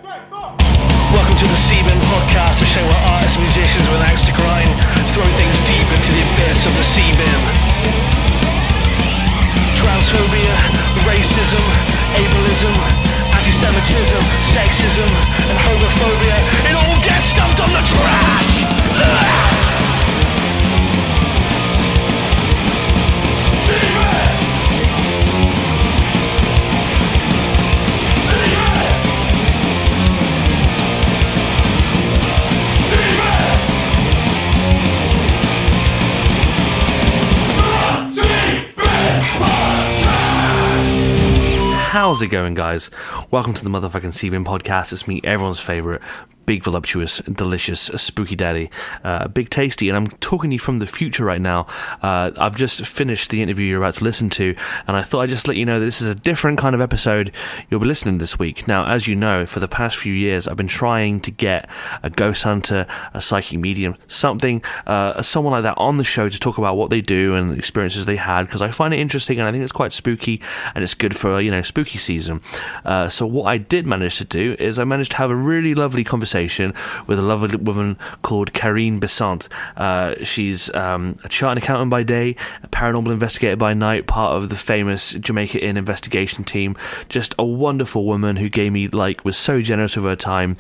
Welcome to the Seabin podcast, a show where artists and musicians with an axe to grind throw things deep into the abyss of the Seabin. Transphobia, racism, ableism, anti-Semitism, sexism, and homophobia, it all gets dumped on the trash! How's it going, guys? Welcome to the motherfucking Seabin podcast. It's me, everyone's favourite, big, voluptuous, delicious, spooky daddy, Big Tasty, and I'm talking to you from the future right now. I've just finished the interview you're about to listen to, and I thought I'd just let you know that this is a different kind of episode you'll be listening to this week. Now, as you know, for the past few years, I've been trying to get a ghost hunter, a psychic medium, someone like that on the show to talk about what they do and the experiences they had, because I find it interesting and I think it's quite spooky, and it's good for, spooky season. So what I did manage to do is I managed to have a really lovely conversation with a lovely woman called Karin Beasant. She's a chartered accountant by day, a paranormal investigator by night, part of the famous Jamaica Inn investigation team. Just a wonderful woman who was so generous with her time.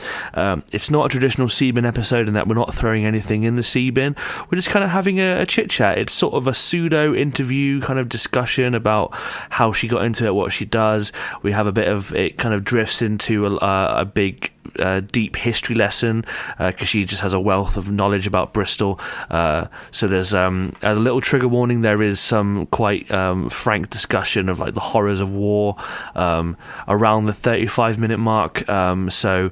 It's not a traditional Seabin episode in that we're not throwing anything in the Seabin. We're just kind of having a chit chat. It's sort of a pseudo interview kind of discussion about how she got into it, what she does. We have a bit of it kind of drifts into a big deep history lesson, because she just has a wealth of knowledge about Bristol. So there's a little trigger warning. There is some quite frank discussion of the horrors of war around the 35-minute mark. So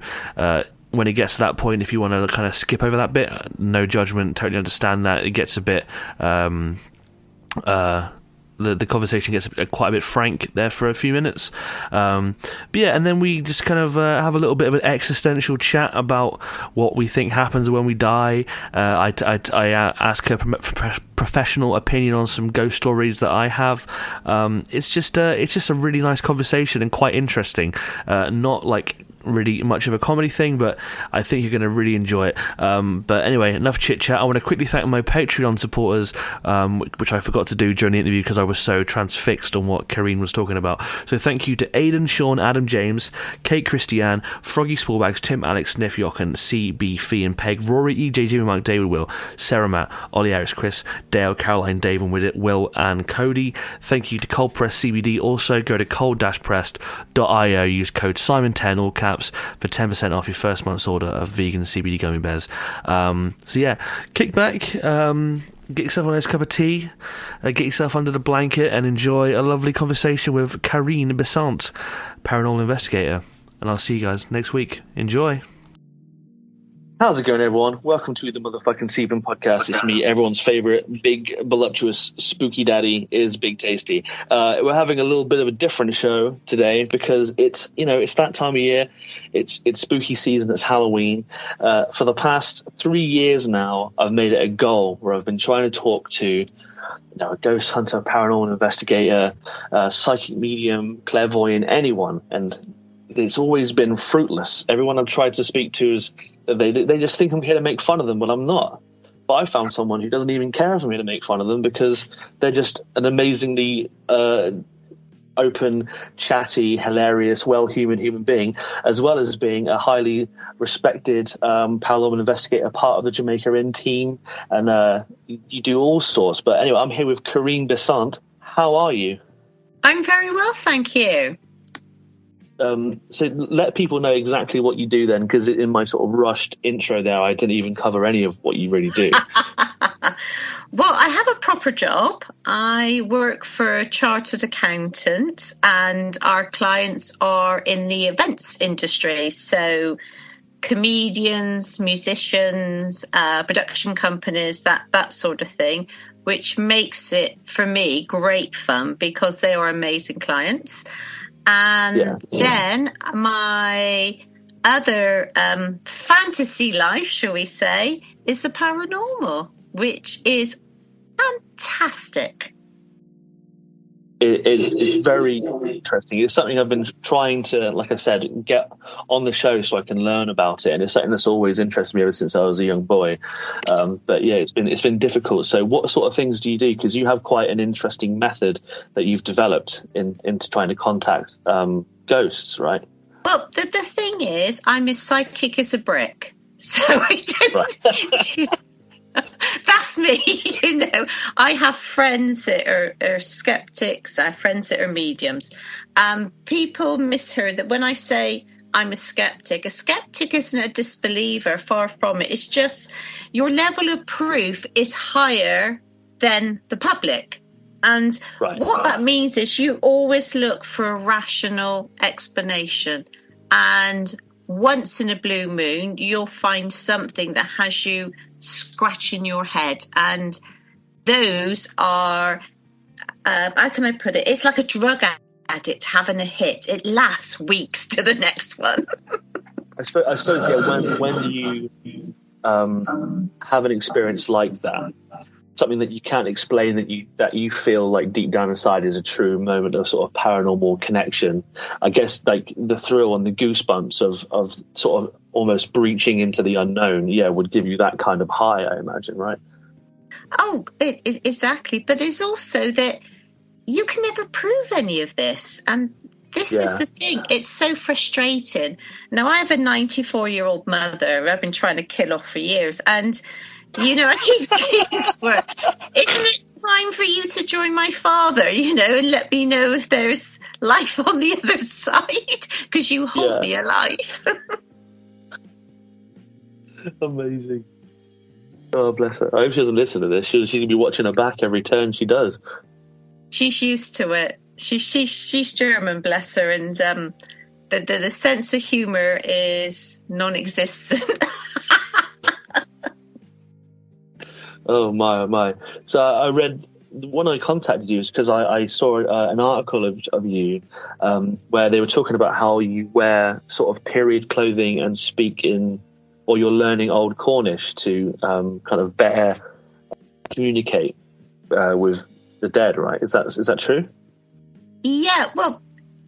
when it gets to that point, if you want to kind of skip over that bit, no judgment, totally understand that. It gets a bit the conversation gets quite a bit frank there for a few minutes. But yeah, and then we just kind of have a little bit of an existential chat about what we think happens when we die. I ask her professional opinion on some ghost stories that I have. It's just a really nice conversation and quite interesting. Not really much of a comedy thing, but I think you're going to really enjoy it. But anyway, enough chit chat. I want to quickly thank my Patreon supporters, which I forgot to do during the interview because I was so transfixed on what Karin was talking about. So thank you to Aidan, Sean, Adam, James, Kate, Christiane, Froggy Spallbags, Tim, Alex, Sniff, Jochen, C, B, Fee and Peg, Rory, EJ, Jimmy, Mark, David, Will, Sarah, Matt, Ollie, Alex, Chris, Dale, Caroline, Dave and Widget, Will and Cody. Thank you to Cold Press CBD. Also go to cold-pressed.io, use code Simon10 all caps for 10% off your first month's order of vegan CBD gummy bears. So yeah, kick back, get yourself a nice cup of tea, get yourself under the blanket and enjoy a lovely conversation with Karin Beasant, paranormal investigator. And I'll see you guys next week. Enjoy. How's it going, everyone? Welcome to the motherfucking Seabin podcast. It's me, everyone's favorite, big, voluptuous, spooky daddy is Big Tasty. We're having a little bit of a different show today because it's that time of year. It's spooky season. It's Halloween. For the past 3 years now, I've made it a goal where I've been trying to talk to a ghost hunter, paranormal investigator, psychic medium, clairvoyant, anyone, and it's always been fruitless. Everyone I've tried to speak to is they just think I'm here to make fun of them, but I'm not. But I found someone who doesn't even care if I'm here to make fun of them because they're just an amazingly open, chatty, hilarious, well-human human being, as well as being a highly respected paranormal investigator, part of the Jamaica Inn team, and you do all sorts. But anyway, I'm here with Karin Beasant. How are you? I'm very well, thank you. So let people know exactly what you do then, because in my sort of rushed intro there, I didn't even cover any of what you really do. Well, I have a proper job. I work for a chartered accountant, and our clients are in the events industry. So comedians, musicians, production companies, that sort of thing, which makes it, for me, great fun because they are amazing clients. And then my other fantasy life, shall we say, is the paranormal, which is fantastic. it's very interesting. It's something I've been trying to, like I said, get on the show so I can learn about it, and it's something that's always interested me ever since I was a young boy. But yeah, it's been difficult. So, what sort of things do you do? Because you have quite an interesting method that you've developed into trying to contact ghosts, right? Well, the thing is, I'm as psychic as a brick, so I don't. Right. That's me, I have friends that are skeptics. I have friends that are mediums. People misheard that when I say I'm a skeptic isn't a disbeliever, far from it. It's just your level of proof is higher than the public. And what that means is you always look for a rational explanation. And once in a blue moon, you'll find something that has you scratching your head, and those are how can I put it, it's like a drug addict having a hit. It lasts weeks to the next one. I suppose yeah, when you have an experience like that, something that you can't explain, that you feel like deep down inside is a true moment of sort of paranormal connection, I guess like the thrill and the goosebumps of sort of almost breaching into the unknown, would give you that kind of high, I imagine, right? Oh, exactly. But it's also that you can never prove any of this, and this is the thing. It's so frustrating. Now, I have a 94-year-old mother I've been trying to kill off for years, and I keep saying to her, isn't it time for you to join my father, and let me know if there's life on the other side, because you hold me alive. Amazing. Oh, bless her. I hope she doesn't listen to this. She's going to be watching her back every turn she does. She's used to it. She's German, bless her, and the sense of humour is non-existent. Oh my! So I read, when I contacted you is because I saw an article of you where they were talking about how you wear sort of period clothing and speak or you're learning Old Cornish to kind of better communicate with the dead, right? Is that true? Yeah. Well,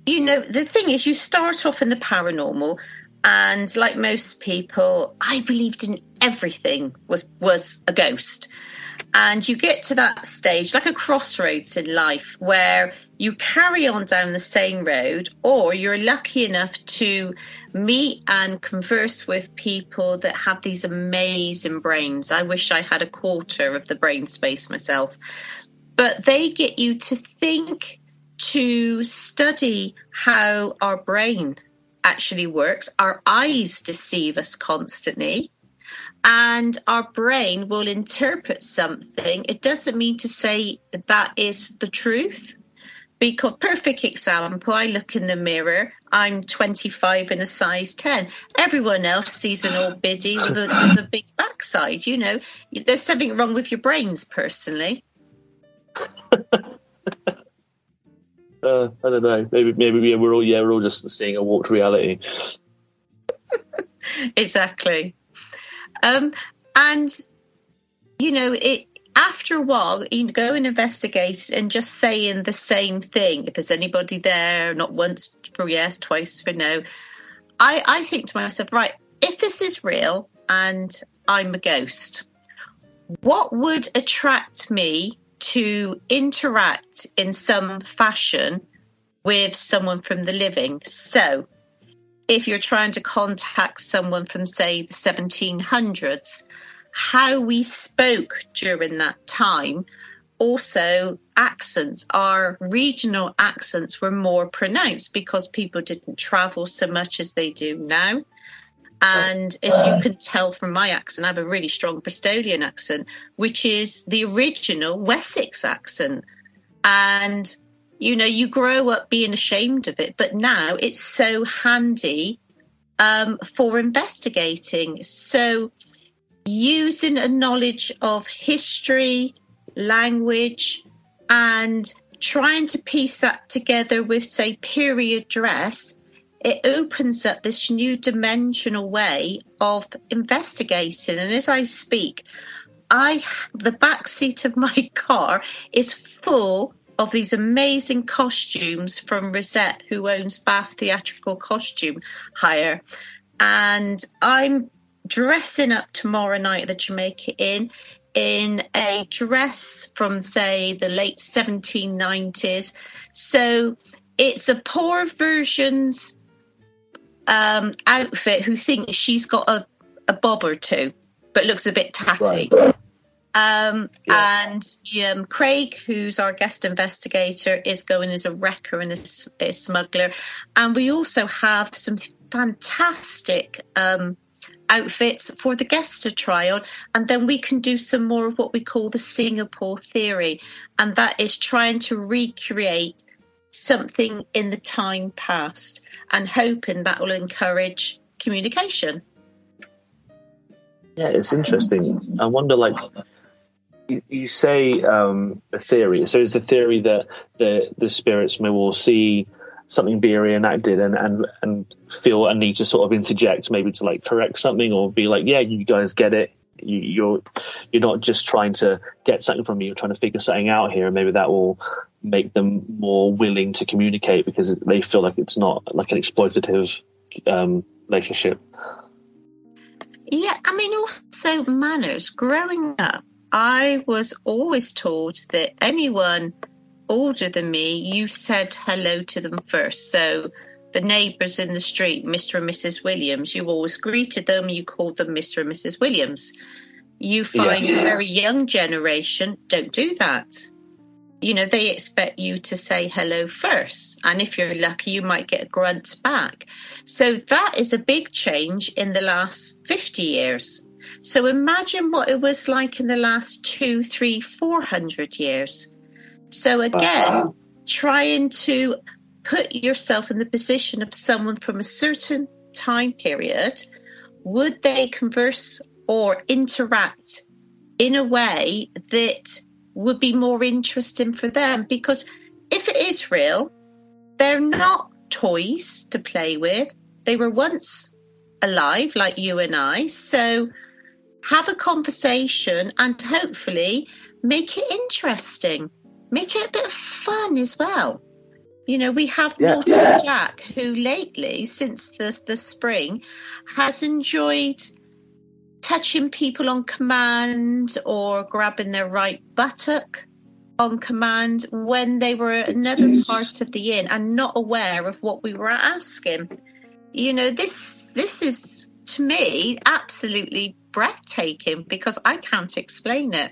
the thing is, you start off in the paranormal. And like most people, I believed in everything was a ghost. And you get to that stage, like a crossroads in life, where you carry on down the same road, or you're lucky enough to meet and converse with people that have these amazing brains. I wish I had a quarter of the brain space myself. But they get you to think, to study how our brain actually works. Our eyes deceive us constantly, and our brain will interpret something. It doesn't mean to say that is the truth. Because, perfect example, I look in the mirror, I'm 25 in a size 10. Everyone else sees an old biddy with a big backside. There's something wrong with your brains, personally. I don't know. Maybe we're all just seeing a warped reality. Exactly. And after a while, you go and investigate and just saying the same thing. If there's anybody there, not once for yes, twice for no. I think to myself, right, if this is real and I'm a ghost, what would attract me to interact in some fashion with someone from the living? So if you're trying to contact someone from, say, the 1700s, how we spoke during that time, also accents, our regional accents were more pronounced because people didn't travel so much as they do now. And if you can tell from my accent, I have a really strong Bristolian accent, which is the original Wessex accent. And, you grow up being ashamed of it, but now it's so handy for investigating. So using a knowledge of history, language, and trying to piece that together with, say, period dress, it opens up this new dimensional way of investigating. And as I speak, the back seat of my car is full of these amazing costumes from Rosette, who owns Bath Theatrical Costume Hire. And I'm dressing up tomorrow night at the Jamaica Inn in a dress from, say, the late 1790s. So it's a poor version's outfit who thinks she's got a bob or two, but looks a bit tatty. Right. And Craig, who's our guest investigator, is going as a wrecker and a smuggler. And we also have some fantastic outfits for the guests to try on. And then we can do some more of what we call the Singapore theory. And that is trying to recreate something in the time past and hoping that will encourage communication. Yeah, it's interesting. I wonder, like, you say a theory. So is the theory that the spirits may will see something being reenacted and feel a need to sort of interject, maybe to like correct something, or be like, yeah, you guys get it. You're not just trying to get something from me. You're trying to figure something out here, and maybe that will make them more willing to communicate because they feel like it's not like an exploitative relationship. Yeah, I mean, also manners. Growing up, I was always told that anyone older than me, you said hello to them first. So the neighbours in the street, Mr. and Mrs. Williams, you always greeted them, you called them Mr. and Mrs. Williams. You find a very young generation don't do that. You know, they expect you to say hello first. And if you're lucky, you might get a grunt back. So that is a big change in the last 50 years. So imagine what it was like in the last 200, 300, 400 years. So again, trying to put yourself in the position of someone from a certain time period, would they converse or interact in a way that would be more interesting for them? Because if it is real, they're not toys to play with. They were once alive like you and I. So have a conversation and hopefully make it interesting. Make it a bit of fun as well. You know, we have Naughty Jack, who lately, since the spring, has enjoyed touching people on command or grabbing their right buttock on command when they were at another part of the inn and not aware of what we were asking. You know, this is, to me, absolutely breathtaking because I can't explain it.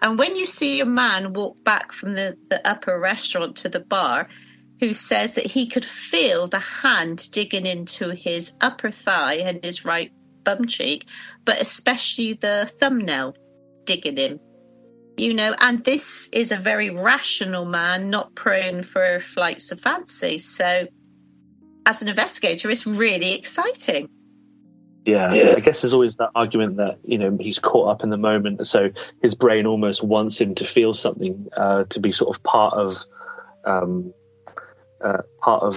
And when you see a man walk back from the upper restaurant to the bar who says that he could feel the hand digging into his upper thigh and his right bum cheek, but especially the thumbnail digging in, you know, and this is a very rational man, not prone for flights of fancy. So as an investigator, it's really exciting. Yeah, I guess there's always that argument that, you know, he's caught up in the moment, so his brain almost wants him to feel something, to be sort of part of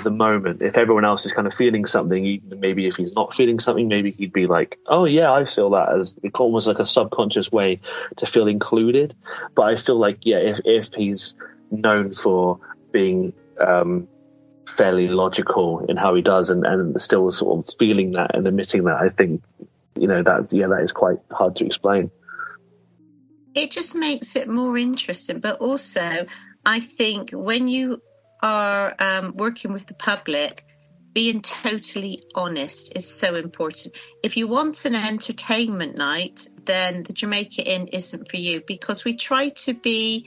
the moment. If everyone else is kind of feeling something, maybe if he's not feeling something, maybe he'd be like, oh yeah, I feel that, as almost like a subconscious way to feel included. But I feel like, yeah, if he's known for being fairly logical in how he does and still sort of feeling that and admitting that, I think, you know, that is quite hard to explain. It just makes it more interesting. But also, I think when you are working with the public, being totally honest is so important. If you want an entertainment night, then the Jamaica Inn isn't for you, because we try to be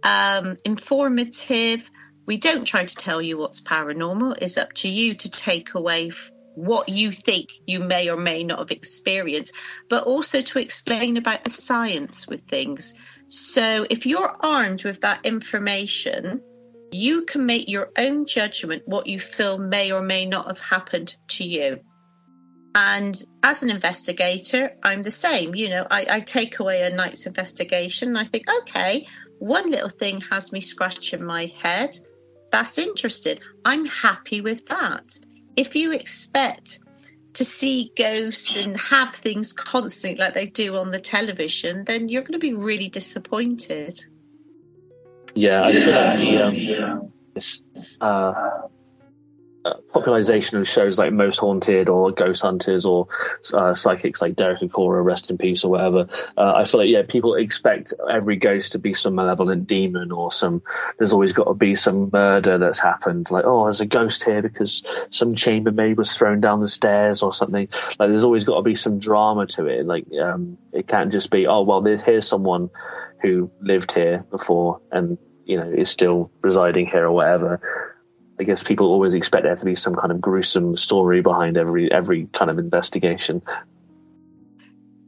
informative. We don't try to tell you what's paranormal. It's up to you to take away what you think you may or may not have experienced, but also to explain about the science with things. So if you're armed with that information, you can make your own judgment what you feel may or may not have happened to you. And as an investigator, I'm the same. You know, I take away a night's investigation and I think, okay, one little thing has me scratching my head. That's interesting. I'm happy with that. If you expect to see ghosts and have things constantly like they do on the television, then you're going to be really disappointed. Yeah, I feel like this popularization of shows like Most Haunted or Ghost Hunters or psychics like Derek Acorah, rest in peace, or whatever. I feel like people expect every ghost to be some malevolent demon or there's always got to be some murder that's happened. Like, oh, there's a ghost here because some chambermaid was thrown down the stairs or something. Like, there's always got to be some drama to it. Like, it can't just be, oh, well, here's someone who lived here before and is still residing here or whatever. I guess people always expect there to be some kind of gruesome story behind every kind of investigation.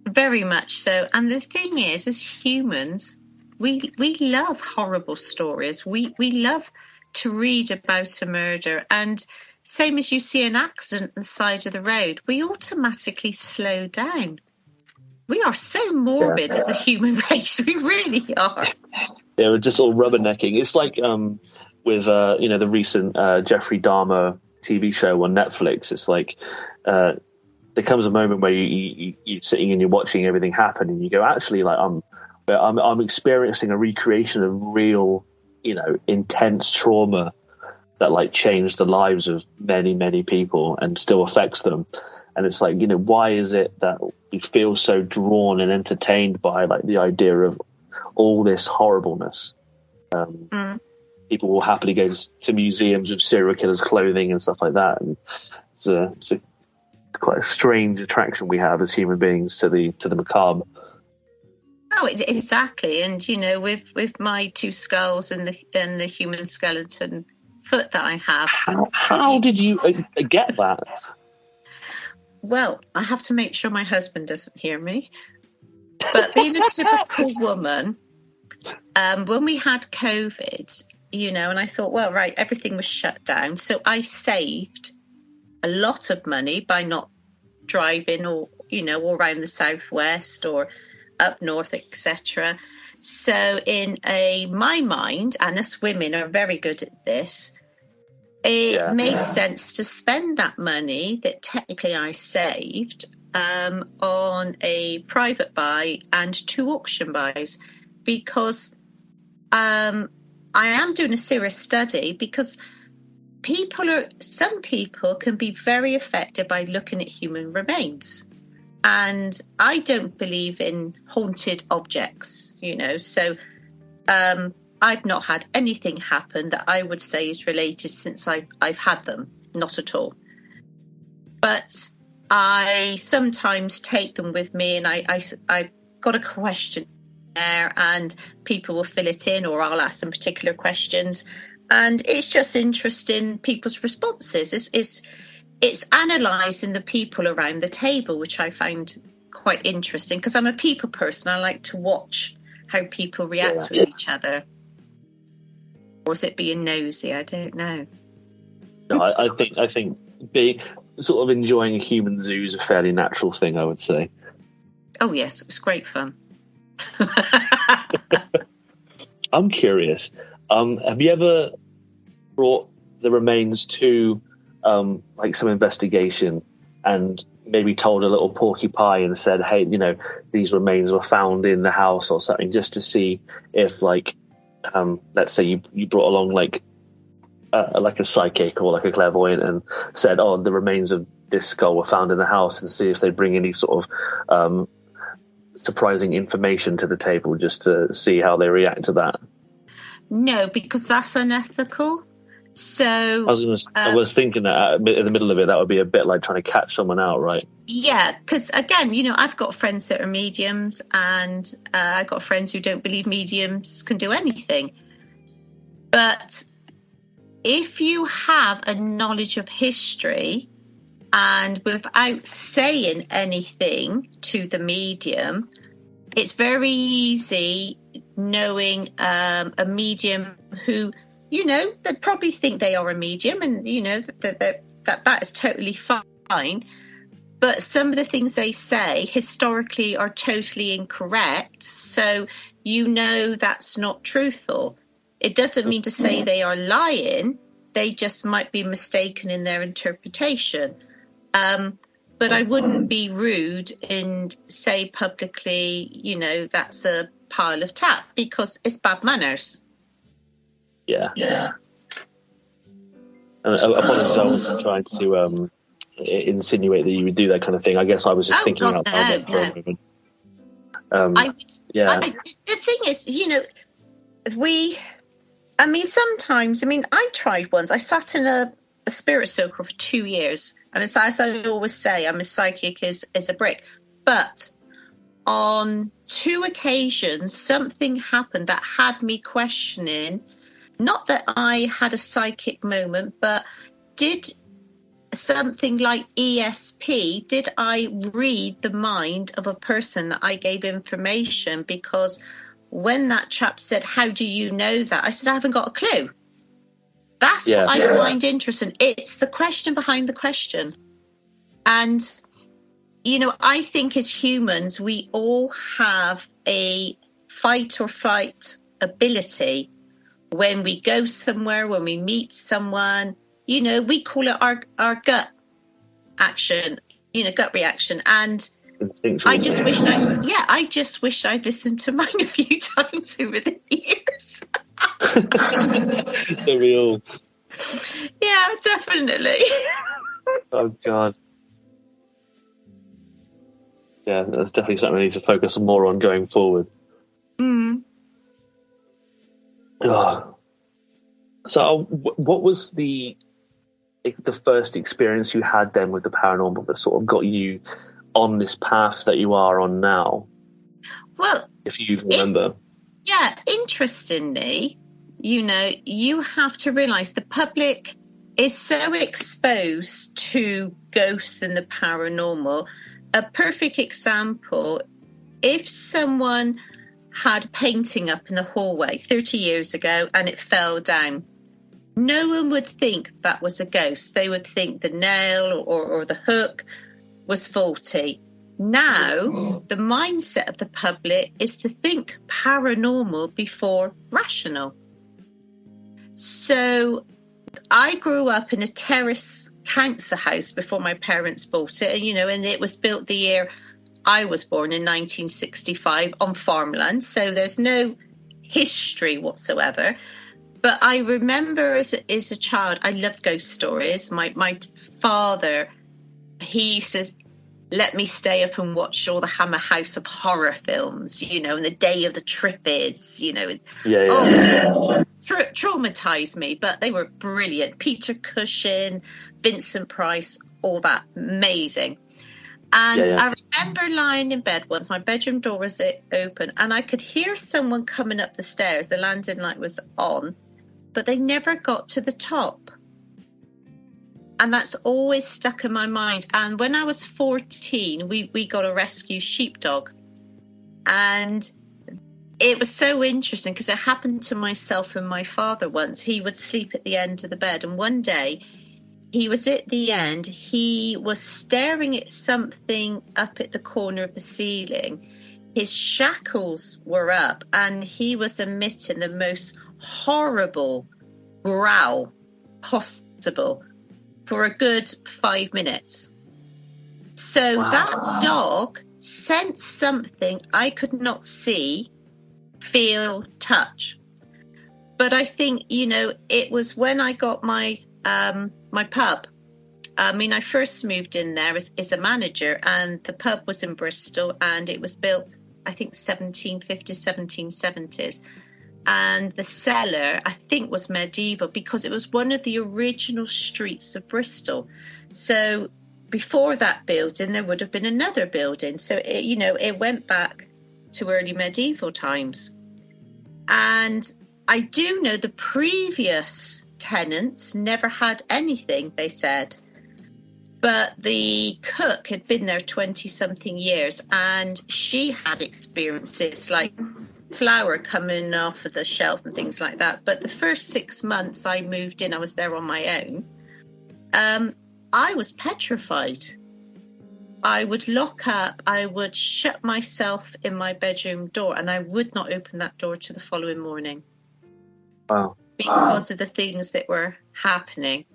Very much so. And the thing is, as humans, we love horrible stories. We love to read about a murder. And same as you see an accident on the side of the road, we automatically slow down. We are so morbid as a human race. We really are. Yeah, we're just all rubbernecking. It's like with the recent Jeffrey Dahmer TV show on Netflix. It's like there comes a moment where you're sitting and you're watching everything happen, and you go, actually, like I'm experiencing a recreation of real, intense trauma that like changed the lives of many, many people and still affects them. And it's like, why is it that we feel so drawn and entertained by like the idea of all this horribleness? People will happily go to museums of serial killers' clothing and stuff like that. And it's quite a strange attraction we have as human beings to the macabre. Oh, exactly. And with my two skulls and the human skeleton foot that I have. How did you get that? Well, I have to make sure my husband doesn't hear me. But being a typical woman, when we had COVID, and I thought, well, right, everything was shut down. So I saved a lot of money by not driving or, all around the southwest or up north, etc. So in my mind, and us women are very good at this, it made sense to spend that money that technically I saved on a private buy and 2 auction buys, because I am doing a serious study, because some people can be very affected by looking at human remains. And I don't believe in haunted objects, so I've not had anything happen that I would say is related since I've had them. Not at all. But I sometimes take them with me, and I got a question there, and people will fill it in, or I'll ask them particular questions, and it's just interesting people's responses. It's analysing the people around the table, which I find quite interesting, because I'm a people person. I like to watch how people react with each other. Or is it being nosy? I don't know. No, I think being sort of enjoying a human zoo is a fairly natural thing, I would say. Oh yes, it was great fun. I'm curious. Have you ever brought the remains to like some investigation and maybe told a little porcupine and said, hey, these remains were found in the house or something, just to see if, like, let's say you brought along like a psychic or like a clairvoyant and said, oh, the remains of this skull were found in the house, and see if they bring any sort of surprising information to the table, just to see how they react to that? No, because that's unethical. So I was thinking that in the middle of it, that would be a bit like trying to catch someone out, right? Yeah, because again, I've got friends that are mediums, and I've got friends who don't believe mediums can do anything. But if you have a knowledge of history, and without saying anything to the medium, it's very easy knowing a medium who, they'd probably think they are a medium, and, that is totally fine. But some of the things they say historically are totally incorrect. So, that's not truthful. It doesn't mean to say they are lying. They just might be mistaken in their interpretation. But I wouldn't be rude and say publicly, that's a pile of tap, because it's bad manners. Yeah. And apologies, I wasn't trying to insinuate that you would do that kind of thing. I guess I was just thinking out loud for a moment. The thing is, sometimes, I tried once. I sat in a spirit circle for 2 years. And as I always say, I'm as psychic as a brick. But on 2 occasions, something happened that had me questioning, not that I had a psychic moment, but did something like ESP, did I read the mind of a person that I gave information? Because when that chap said, "How do you know that?" I said, "I haven't got a clue." That's what I find interesting. It's the question behind the question. And, I think as humans, we all have a fight or flight ability. When we go somewhere, when we meet someone, we call it our gut action, gut reaction. And I just wish I'd listened to mine a few times over the years. Don't we all? Yeah, definitely. Oh, God. Yeah, that's definitely something I need to focus more on going forward. Oh. So, what was the first experience you had then with the paranormal that sort of got you on this path that you are on now? Well, if you remember. Interestingly, you have to realise the public is so exposed to ghosts and the paranormal. A perfect example, if someone had a painting up in the hallway 30 years ago and it fell down, no one would think that was a ghost. They would think the nail or the hook was faulty. Now, the mindset of the public is to think paranormal before rational. So I grew up in a terrace council house before my parents bought it, and it was built the year I was born in 1965 on farmland. So there's no history whatsoever. But I remember as a child, I loved ghost stories. My father, he says, let me stay up and watch all the Hammer House of horror films, and the Day of the Trippids, traumatized me, but they were brilliant. Peter Cushing, Vincent Price, all that, amazing. And I remember lying in bed once, my bedroom door was open, and I could hear someone coming up the stairs. The landing light was on, but they never got to the top. And that's always stuck in my mind. And when I was 14, we got a rescue sheepdog. And it was so interesting because it happened to myself and my father once. He would sleep at the end of the bed. And one day he was at the end. He was staring at something up at the corner of the ceiling. His shackles were up and he was emitting the most horrible growl possible for a good 5 minutes. So that dog sensed something I could not see, feel, touch. But I think, it was when I got my my pub. I first moved in there as a manager, and the pub was in Bristol, and it was built, I think, 1750s, 1770s. And the cellar, I think, was medieval because it was one of the original streets of Bristol. So before that building, there would have been another building. So, it went back to early medieval times. And I do know the previous tenants never had anything, they said. But the cook had been there 20-something years, and she had experiences like flour coming off of the shelf and things like that. But the first 6 months I moved in, I was there on my own. I was petrified. I would lock up, I would shut myself in my bedroom door, and I would not open that door to the following morning. Wow. Because of the things that were happening.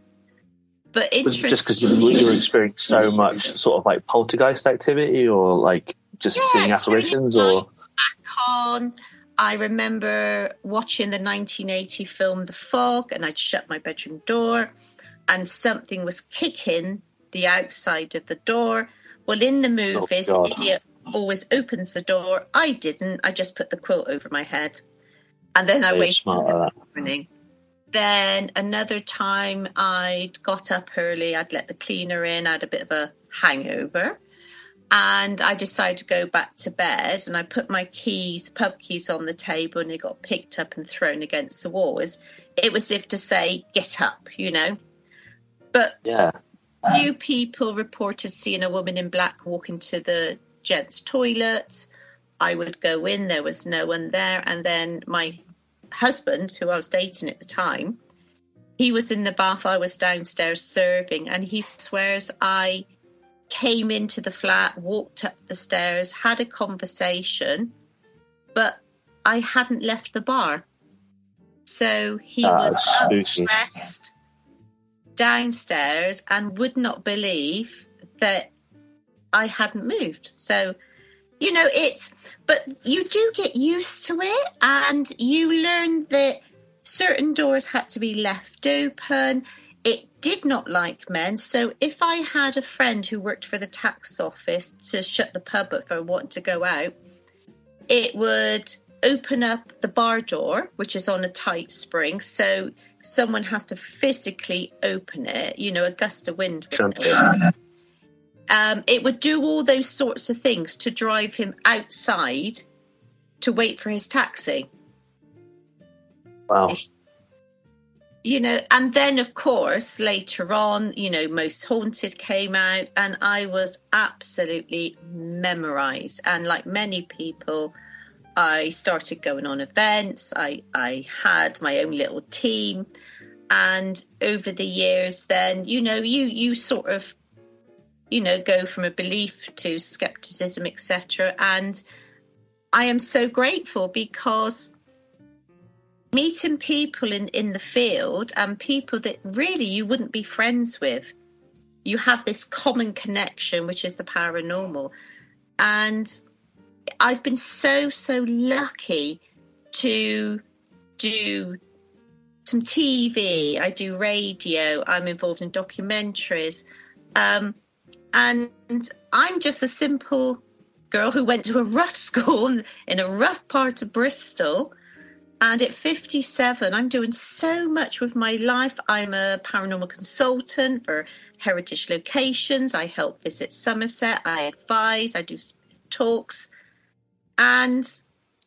But interesting. Just because you were experiencing so much sort of like poltergeist activity, or like just seeing apparitions, or back on. I remember watching the 1980 film The Fog, and I'd shut my bedroom door, and something was kicking the outside of the door. Well, in the movies, the idiot always opens the door. I didn't. I just put the quilt over my head. And then I waited until the morning. Then another time I'd got up early. I'd let the cleaner in. I had a bit of a hangover. And I decided to go back to bed. And I put my keys, pub keys, on the table, and they got picked up and thrown against the wall. It was as if to say, get up, you know. But few people reported seeing a woman in black walk into the gents' toilets. I would go in, there was no one there. And then my husband, who I was dating at the time, he was in the bath, I was downstairs serving, and he swears I came into the flat, walked up the stairs, had a conversation, but I hadn't left the bar. So he was undressed downstairs and would not believe that I hadn't moved. So, you know, but you do get used to it, and you learn that certain doors had to be left open. It did not like men. So if I had a friend who worked for the tax office to shut the pub if I wanted to go out, it would open up the bar door, which is on a tight spring. So someone has to physically open it, you know, a gust of wind. It would do all those sorts of things to drive him outside to wait for his taxi. Wow. You know, and then, of course, later on, you know, Most Haunted came out, and I was absolutely memorised. And like many people, I started going on events. I had my own little team. And over the years, then, you know, you sort of, you know, go from a belief to skepticism, etc. And I am so grateful, because meeting people in the field, and people that really you wouldn't be friends with, you have this common connection, which is the paranormal. And I've been so lucky to do some TV, I do radio, I'm involved in documentaries, and I'm just a simple girl who went to a rough school in a rough part of Bristol. And at 57, I'm doing so much with my life. I'm a paranormal consultant for heritage locations. I help visit Somerset. I advise. I do talks. And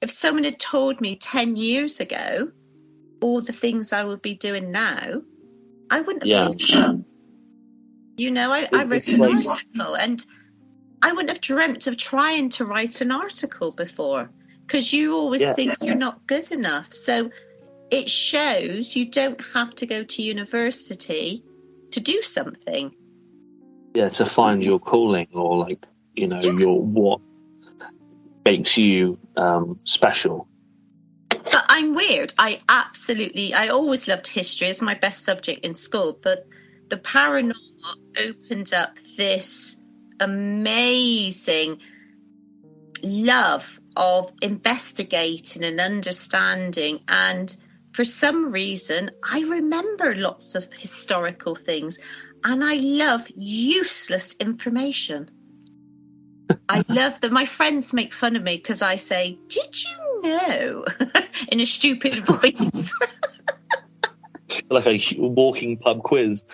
if someone had told me 10 years ago all the things I would be doing now, I wouldn't have believed it. You know, I wrote an article, and I wouldn't have dreamt of trying to write an article before. Because you always think you're not good enough. So it shows you don't have to go to university to do something. Yeah, to find your calling, or like, you know, your what makes you special. But I'm weird. I always loved history as my best subject in school. But the paranormal opened up this amazing love of investigating and understanding. And for some reason, I remember lots of historical things, and I love useless information. I love that. My friends make fun of me because I say, "Did you know?" in a stupid voice. Like a walking pub quiz.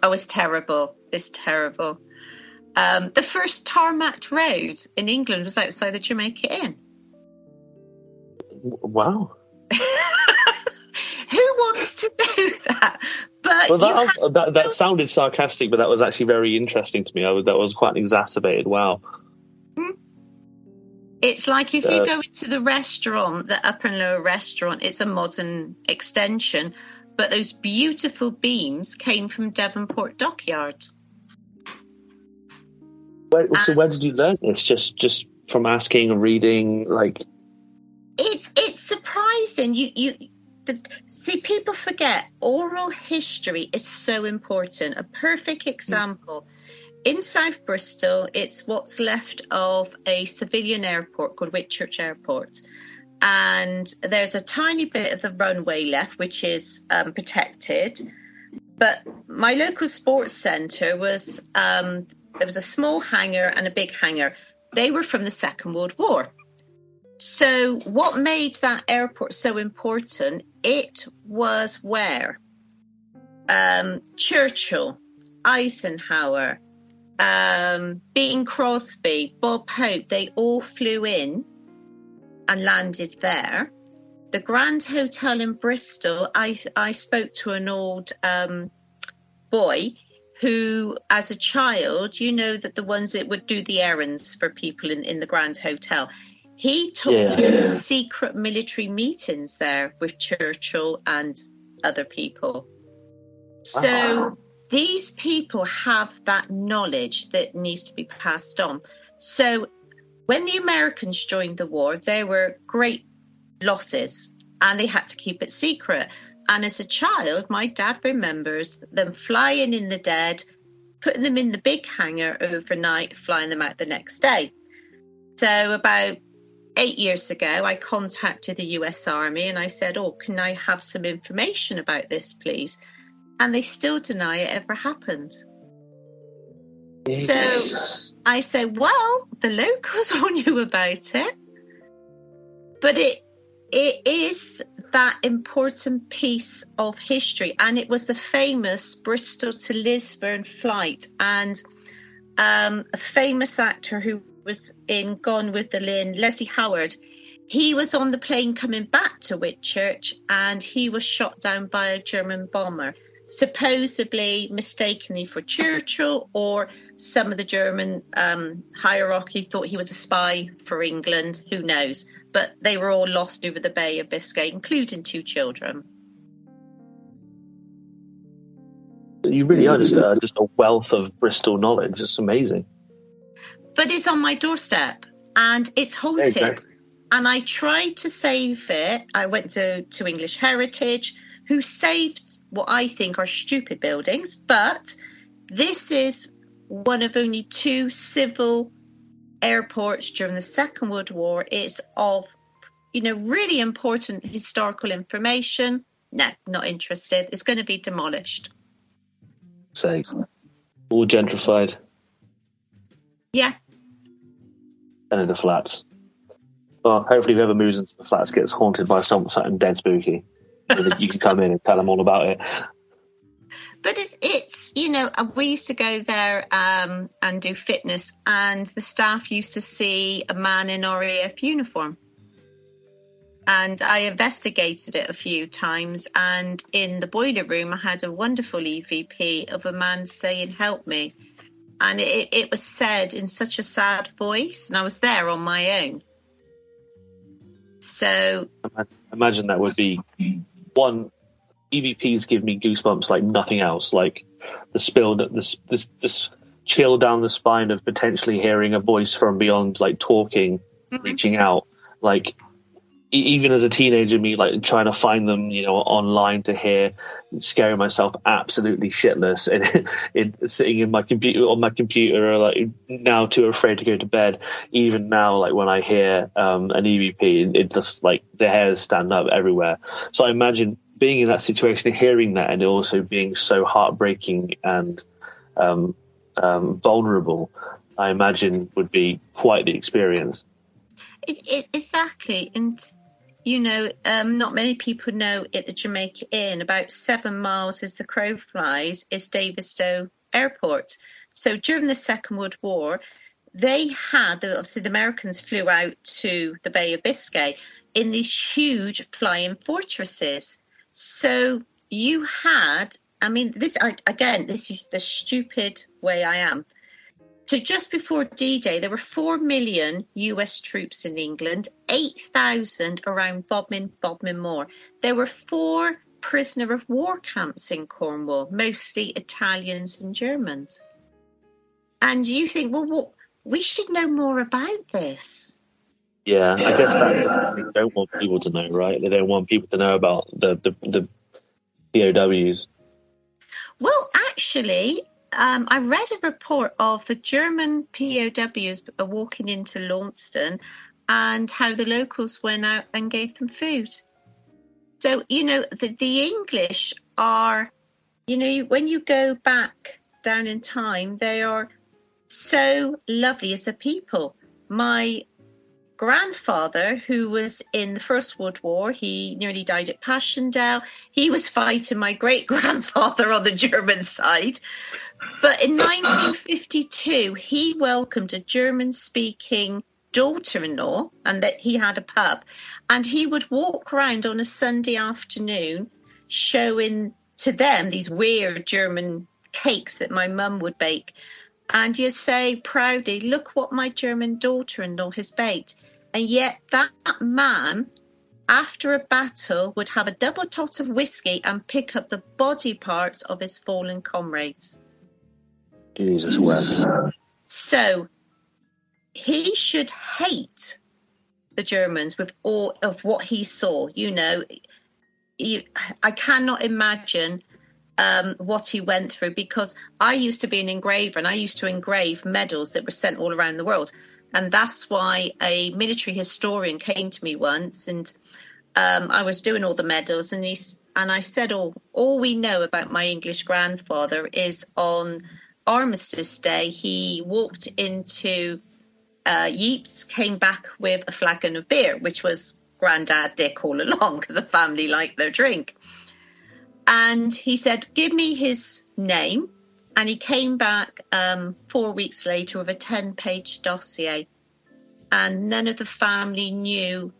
Oh, it's terrible. It's terrible. The first tarmac road in England was outside the Jamaica Inn. Wow. Who wants to know that? But well, that sounded sarcastic, but that was actually very interesting to me. That was quite an exacerbated wow. It's like if you go into the restaurant, the upper and lower restaurant, it's a modern extension, but those beautiful beams came from Devonport Dockyard. So where did you learn this? Just from asking and reading, like? It's surprising. See, people forget oral history is so important. A perfect example. In South Bristol, it's what's left of a civilian airport called Whitchurch Airport. and there's a tiny bit of the runway left, which is protected. But my local sports centre was, there was a small hangar and a big hangar. They were from the Second World War. So what made that airport so important, it was where Churchill, Eisenhower, Bing Crosby, Bob Hope, they all flew in and landed there. The Grand Hotel in Bristol, I spoke to an old boy who, as a child, you know, that the ones that would do the errands for people in the Grand Hotel, he took secret military meetings there with Churchill and other people. So these people have that knowledge that needs to be passed on. So when the Americans joined the war, there were great losses and they had to keep it secret. And as a child, my dad remembers them flying in the dead, putting them in the big hangar overnight, flying them out the next day. So about 8 years ago, I contacted the US Army and I said, oh, can I have some information about this, please? And they still deny it ever happened. So I said, well, the locals all knew about it. But it is that important piece of history. And it was the famous Bristol to Lisbon flight. And a famous actor who was in Gone with the Wind, Leslie Howard, he was on the plane coming back to Whitchurch and he was shot down by a German bomber, supposedly mistakenly for Churchill, or some of the German hierarchy thought he was a spy for England, who knows. But they were all lost over the Bay of Biscay, including 2 children. You really are just a wealth of Bristol knowledge. It's amazing. But it's on my doorstep and it's haunted. Exactly. And I tried to save it. I went to English Heritage, who saved what I think are stupid buildings. But this is one of only 2 civil airports during the Second World War. It's of, really important historical information. No, not interested. It's going to be demolished. Safe. All gentrified. Yeah. And in the flats. Well, hopefully whoever moves into the flats gets haunted by something dead spooky. You can come in and tell them all about it. But it's we used to go there and do fitness, and the staff used to see a man in RAF uniform. And I investigated it a few times, and in the boiler room I had a wonderful EVP of a man saying, "Help me." And it was said in such a sad voice, and I was there on my own. So imagine that would be one. EVPs give me goosebumps like nothing else. Like this chill down the spine of potentially hearing a voice from beyond, like talking, reaching out. Like even as a teenager, me like trying to find them, online to hear, scaring myself absolutely shitless, and sitting in my computer, or like now too afraid to go to bed. Even now, like when I hear an EVP, it just like the hairs stand up everywhere. So I imagine being in that situation, hearing that, and also being so heartbreaking and vulnerable, I imagine would be quite the experience. Exactly. And not many people know at the Jamaica Inn, about 7 miles as the crow flies, is Davistow Airport. So during the Second World War, they had, obviously the Americans flew out to the Bay of Biscay in these huge flying fortresses. So you had, this is the stupid way I am. So just before D-Day, there were 4 million US troops in England, 8,000 around Bodmin Moor. There were 4 prisoner of war camps in Cornwall, mostly Italians and Germans. And you think, well, we should know more about this. Yeah, I guess that's what they don't want people to know, right? They don't want people to know about the POWs. Well, actually, I read a report of the German POWs walking into Launceston, and how the locals went out and gave them food. So, the English are, when you go back down in time, they are so lovely as a people. My grandfather, who was in the First World War, he nearly died at Passchendaele. He was fighting my great-grandfather on the German side. But in 1952, he welcomed a German-speaking daughter-in-law, and that he had a pub. And he would walk around on a Sunday afternoon showing to them these weird German cakes that my mum would bake. And you say proudly, look what my German daughter-in-law has baked. And yet that man, after a battle, would have a double tot of whiskey and pick up the body parts of his fallen comrades. Jesus wept. So he should hate the Germans with all of what he saw. I cannot imagine what he went through, because I used to be an engraver and I used to engrave medals that were sent all around the world. And that's why a military historian came to me once, and I was doing all the medals, and I said, all we know about my English grandfather is on Armistice Day, he walked into Yeats, came back with a flagon of beer, which was Grandad Dick all along, because the family liked their drink. And he said, give me his name. And he came back 4 weeks later with a 10-page dossier. And none of the family knew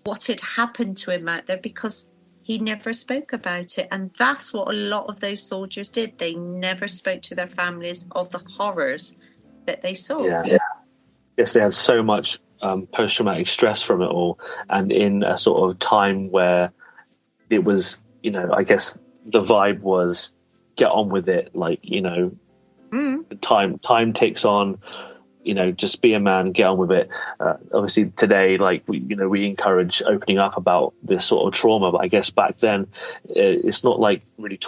what had happened to him out there, because he never spoke about it. And that's what a lot of those soldiers did. They never spoke to their families of the horrors that they saw. Yeah. Yes, they had so much post-traumatic stress from it all. And in a sort of time where it was, I guess the vibe was get on with it. Time ticks on, just be a man, get on with it. Obviously today, we encourage opening up about this sort of trauma, but I guess back then it's not like really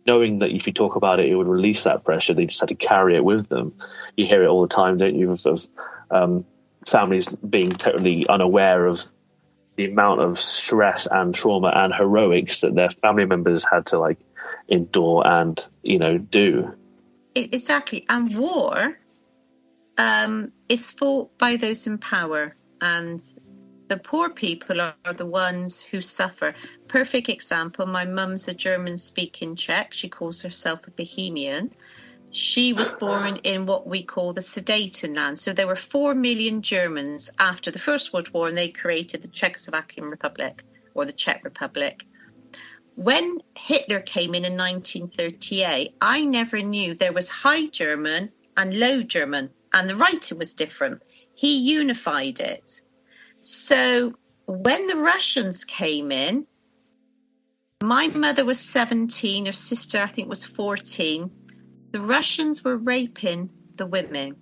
knowing that if you talk about it, it would release that pressure. They just had to carry it with them. You hear it all the time, don't you, of families being totally unaware of the amount of stress and trauma and heroics that their family members had to endure and, do. Exactly. And war is fought by those in power, and the poor people are the ones who suffer. Perfect example, my mum's a German-speaking Czech. She calls herself a Bohemian. She was born in what we call the Sudetenland. So there were 4 million Germans after the First World War, and they created the Czechoslovakian Republic, or the Czech Republic. When Hitler came in 1938, I never knew there was High German and Low German, and the writing was different. He unified it. So when the Russians came in, my mother was 17, her sister I think was 14. The Russians were raping the women.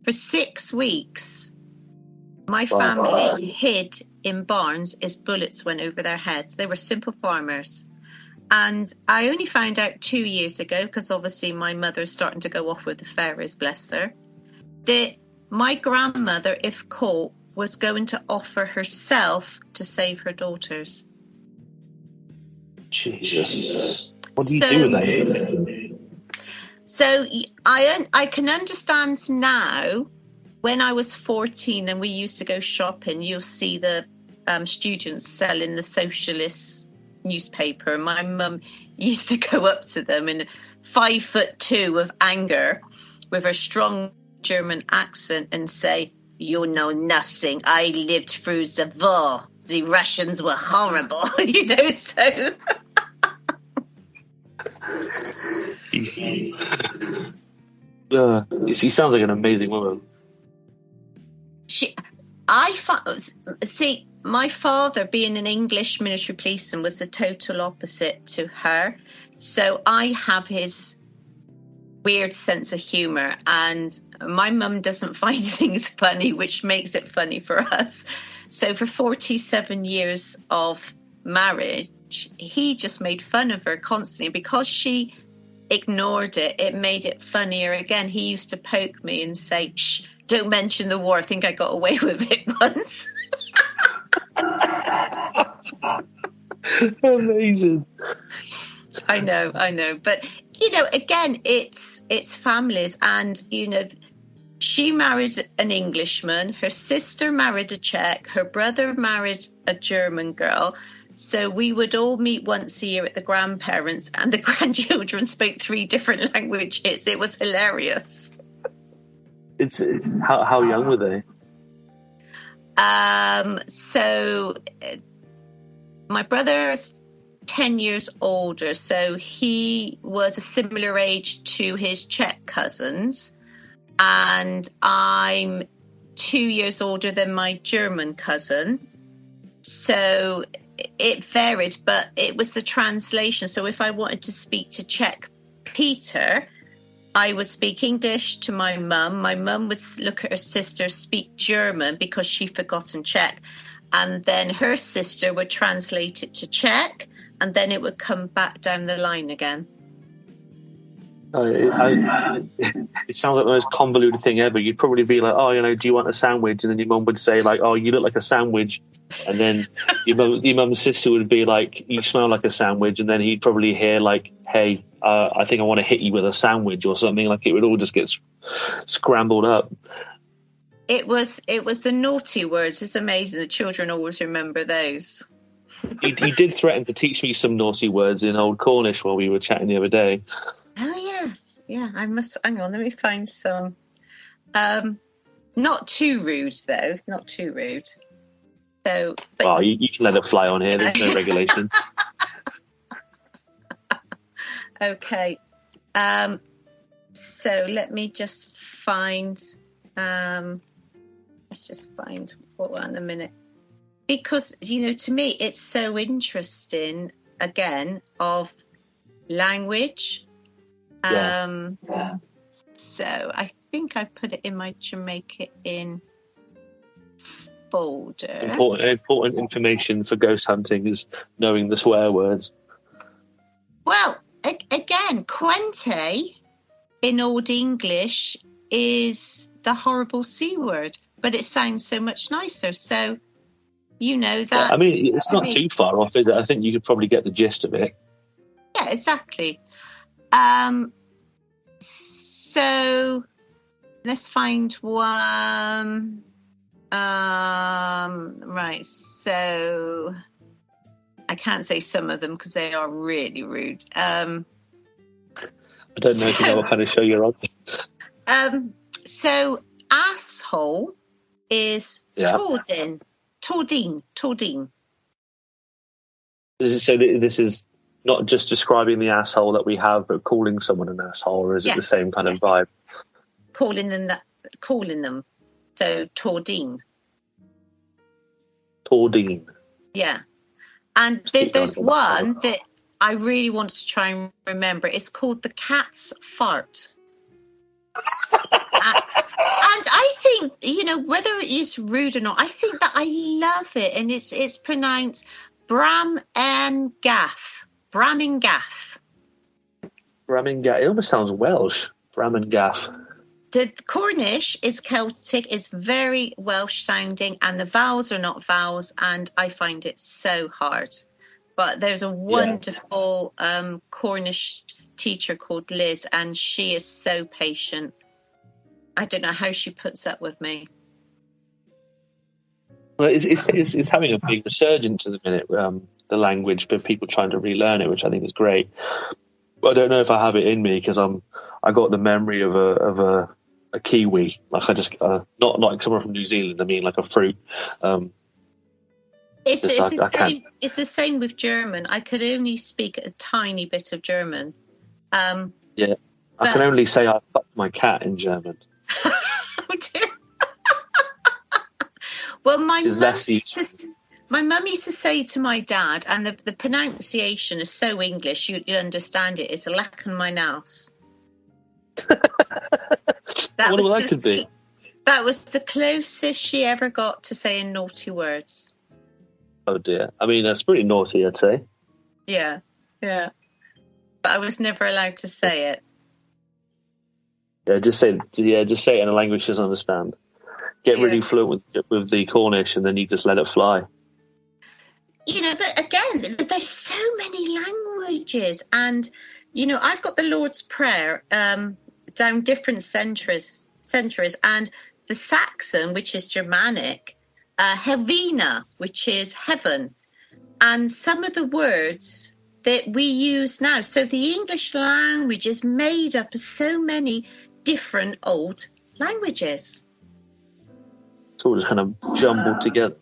For 6 weeks, my family hid in barns as bullets went over their heads. They were simple farmers. And I only found out 2 years ago, because obviously my mother's starting to go off with the pharaohs, bless her, that my grandmother, if caught, was going to offer herself to save her daughters. Jesus. What do you do with that? So I can understand now, when I was 14 and we used to go shopping, you'll see the students selling the socialist newspaper. My mum used to go up to them in 5'2" of anger with her strong German accent and say, "You know nothing. I lived through the war. The Russians were horrible." So... She sounds like an amazing woman. My father, being an English military policeman, was the total opposite to her. So I have his weird sense of humour, and my mum doesn't find things funny, which makes it funny for us. So for 47 years of marriage, he just made fun of her constantly. Because she ignored it, it made it funnier again. He used to poke me and say, "Shh, Don't mention the war. I think I got away with it once. Amazing. I know. But, again, it's families. And, she married an Englishman. Her sister married a Czech. Her brother married a German girl. So we would all meet once a year at the grandparents, and the grandchildren spoke 3 different languages. It was hilarious. It's how young were they? So my brother's 10 years older, so he was a similar age to his Czech cousins, and I'm 2 years older than my German cousin. So it varied, but it was the translation. So if I wanted to speak to Czech Peter, I would speak English to my mum. My mum would look at her sister, speak German because she'd forgotten Czech. And then her sister would translate it to Czech, and then it would come back down the line again. It sounds like the most convoluted thing ever. You'd probably be like, do you want a sandwich? And then your mum would say, like, oh, you look like a sandwich. And then your mum's sister would be like, you smell like a sandwich. And then he'd probably hear, like, hey, I think I want to hit you with a sandwich or something. Like, it would all just get scrambled up. It was the naughty words. It's amazing. The children always remember those. He did threaten to teach me some naughty words in Old Cornish while we were chatting the other day. Oh, yes. Yeah, I must. Hang on, let me find some. Not too rude, though. Not too rude. So, but... you can let it fly on here. There's no regulation. Okay. So let me just find. Let's just find one a minute. Because, to me, it's so interesting, again, of language. So I think I put it in my Jamaica in folder. Important information for ghost hunting is knowing the swear words. Well, again, Quente in Old English is the horrible C word, but it sounds so much nicer. So, that. Yeah, I mean, it's not too far off, is it? I think you could probably get the gist of it. Yeah, exactly. So let's find one. Right. So I can't say some of them because they are really rude. I don't know if you know what kind of show you're on. So asshole is Tordin. So this is not just describing the asshole that we have, but calling someone an asshole, or is it the same kind of vibe? Calling them. So Tordin. Yeah. And there's one that I really want to try and remember. It's called the cat's fart. And I think, whether it is rude or not, I think that I love it. And it's pronounced Bram and Gaff. Bramingaff. It almost sounds Welsh. Bramingaff. The Cornish is Celtic, is very Welsh sounding, and the vowels are not vowels, and I find it so hard. But there's a wonderful Cornish teacher called Liz, and she is so patient. I don't know how she puts up with me. Well, it's having a big resurgence at the minute, the language, but people trying to relearn it, which I think is great. But I don't know if I have it in me because I got the memory of a kiwi, like I just not like someone from New Zealand. I mean, like a fruit. It's the same with German. I could only speak a tiny bit of German. I can only say I fucked my cat in German. Oh dear. Well, my mum used to say to my dad, and the pronunciation is so English, you'd understand it. It's lecken my naus. That could be. That was the closest she ever got to saying naughty words. Oh dear. I mean, that's pretty naughty, I'd say. Yeah. But I was never allowed to say it. Yeah, just say it in a language she doesn't understand. Get really fluent with the Cornish, and then you just let it fly. But again, there's so many languages, and I've got the Lord's Prayer down different centuries, and the Saxon, which is Germanic, Helvina, which is heaven, and some of the words that we use now. So the English language is made up of so many different old languages. It's all just kind of jumbled together.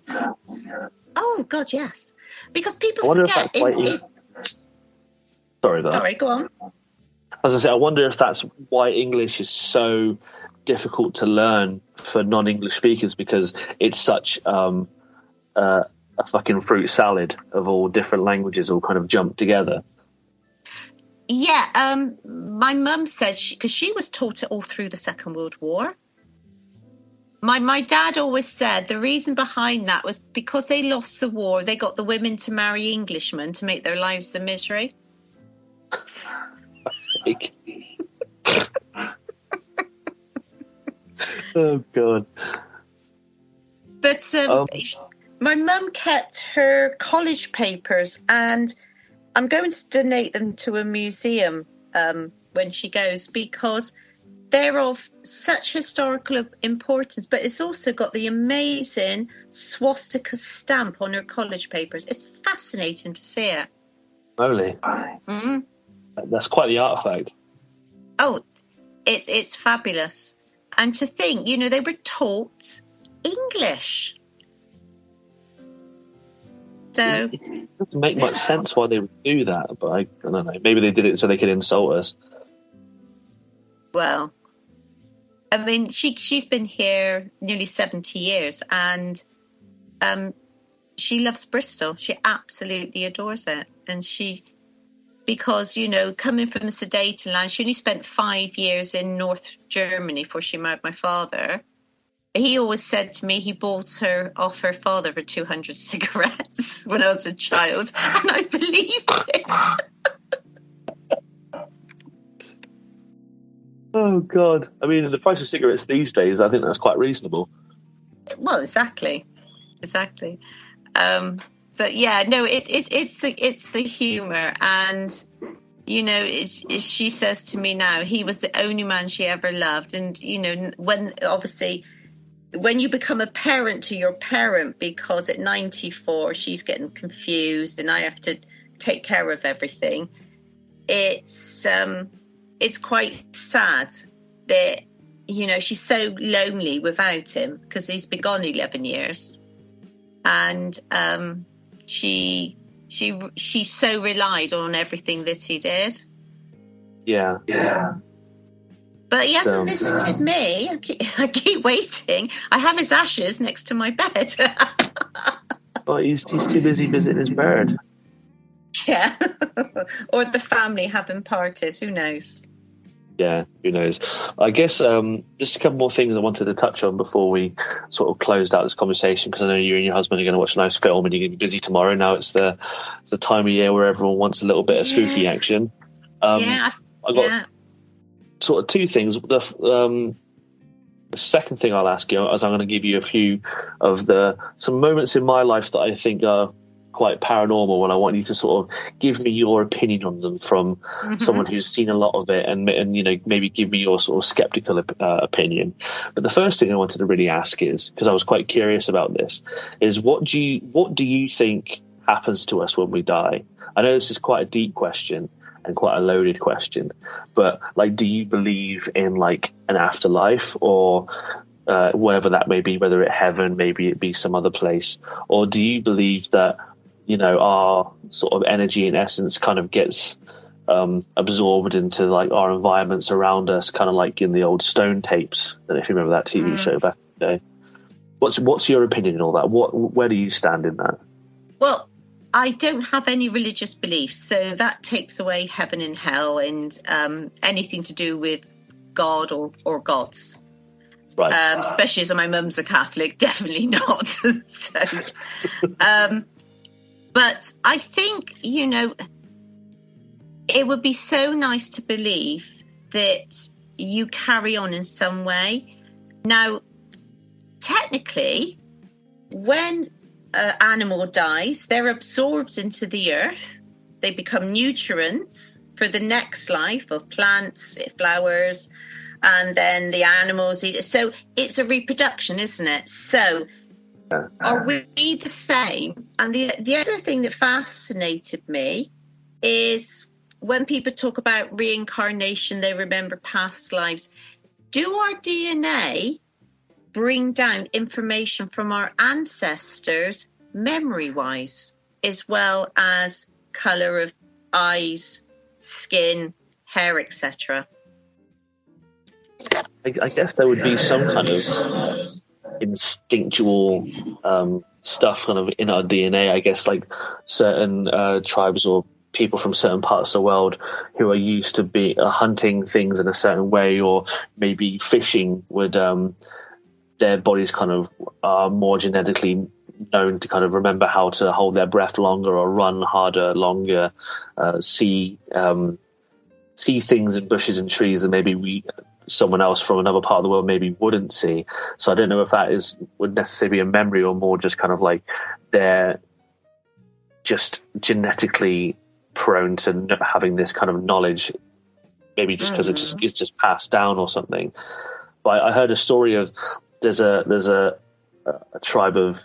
Oh, God, yes. Because people forget... Sorry, go on. As I say, I wonder if that's why English is so difficult to learn for non-English speakers, because it's such a fucking fruit salad of all different languages all kind of jumped together. Yeah, my mum said, because she was taught it all through the Second World War. My dad always said the reason behind that was because they lost the war, they got the women to marry Englishmen to make their lives a misery. Oh, God. But my mum kept her college papers, and I'm going to donate them to a museum when she goes, because they're of such historical importance, but it's also got the amazing swastika stamp on her college papers. It's fascinating to see it. Really? Mm-hmm. That's quite the artifact. Oh, it's fabulous. And to think, they were taught English. So it doesn't make much sense why they would do that, but I don't know. Maybe they did it so they could insult us. Well, I mean, she's been here nearly 70 years, and she loves Bristol. She absolutely adores it. And because, coming from the Sudetenland, she only spent 5 years in North Germany before she married my father. He always said to me he bought her off her father for 200 cigarettes when I was a child, and I believed it. Oh, God. I mean, the price of cigarettes these days, I think that's quite reasonable. Well, exactly. But yeah, no, it's the humour, and she says to me now, he was the only man she ever loved, and when you become a parent to your parent, because at 94 she's getting confused and I have to take care of everything, it's quite sad that she's so lonely without him, because he's been gone 11 years, and she so relied on everything that he did. Yeah. But he hasn't visited me. I keep waiting. I have his ashes next to my bed. Well, he's too busy visiting his bird. Yeah. Or the family having parties. Who knows? Yeah, who knows? I guess just a couple more things I wanted to touch on before we sort of closed out this conversation, because I know you and your husband are going to watch a nice film and you're going to be busy tomorrow. Now it's the time of year where everyone wants a little bit of spooky action. I got sort of two things. The second thing I'll ask you is I'm going to give you a few of some moments in my life that I think are quite paranormal, and I want you to sort of give me your opinion on them from someone who's seen a lot of it, and maybe give me your sort of skeptical opinion. But the first thing I wanted to really ask is, because I was quite curious about this, is what do you think happens to us when we die? I know this is quite a deep question and quite a loaded question, but do you believe in an afterlife, or whatever that may be, whether it's heaven, maybe it be some other place, or do you believe that our sort of energy and essence kind of gets absorbed into our environments around us, kind of like in the old Stone tapes? I don't know if you remember that TV show back in the day. What's your opinion on all that? Where do you stand in that? Well, I don't have any religious beliefs, so that takes away heaven and hell and anything to do with God or gods. Right. Especially as my mum's a Catholic, definitely not. So, but I think, it would be so nice to believe that you carry on in some way. Now, technically, when an animal dies, they're absorbed into the earth. They become nutrients for the next life of plants, flowers, and then the animals eat it. So it's a reproduction, isn't it? So are we the same? And the other thing that fascinated me is when people talk about reincarnation, they remember past lives. Do our DNA bring down information from our ancestors memory-wise, as well as colour of eyes, skin, hair, etc.? I guess there would be some kind of instinctual stuff kind of in our DNA. I guess like certain tribes or people from certain parts of the world who are used to hunting things in a certain way, or maybe fishing would their bodies kind of are more genetically known to kind of remember how to hold their breath longer or run harder, longer, see things in bushes and trees that maybe someone else from another part of the world maybe wouldn't see. So I don't know if that would necessarily be a memory or more just kind of like they're just genetically prone to having this kind of knowledge, maybe just because it's just passed down or something. But I heard a story of there's a tribe of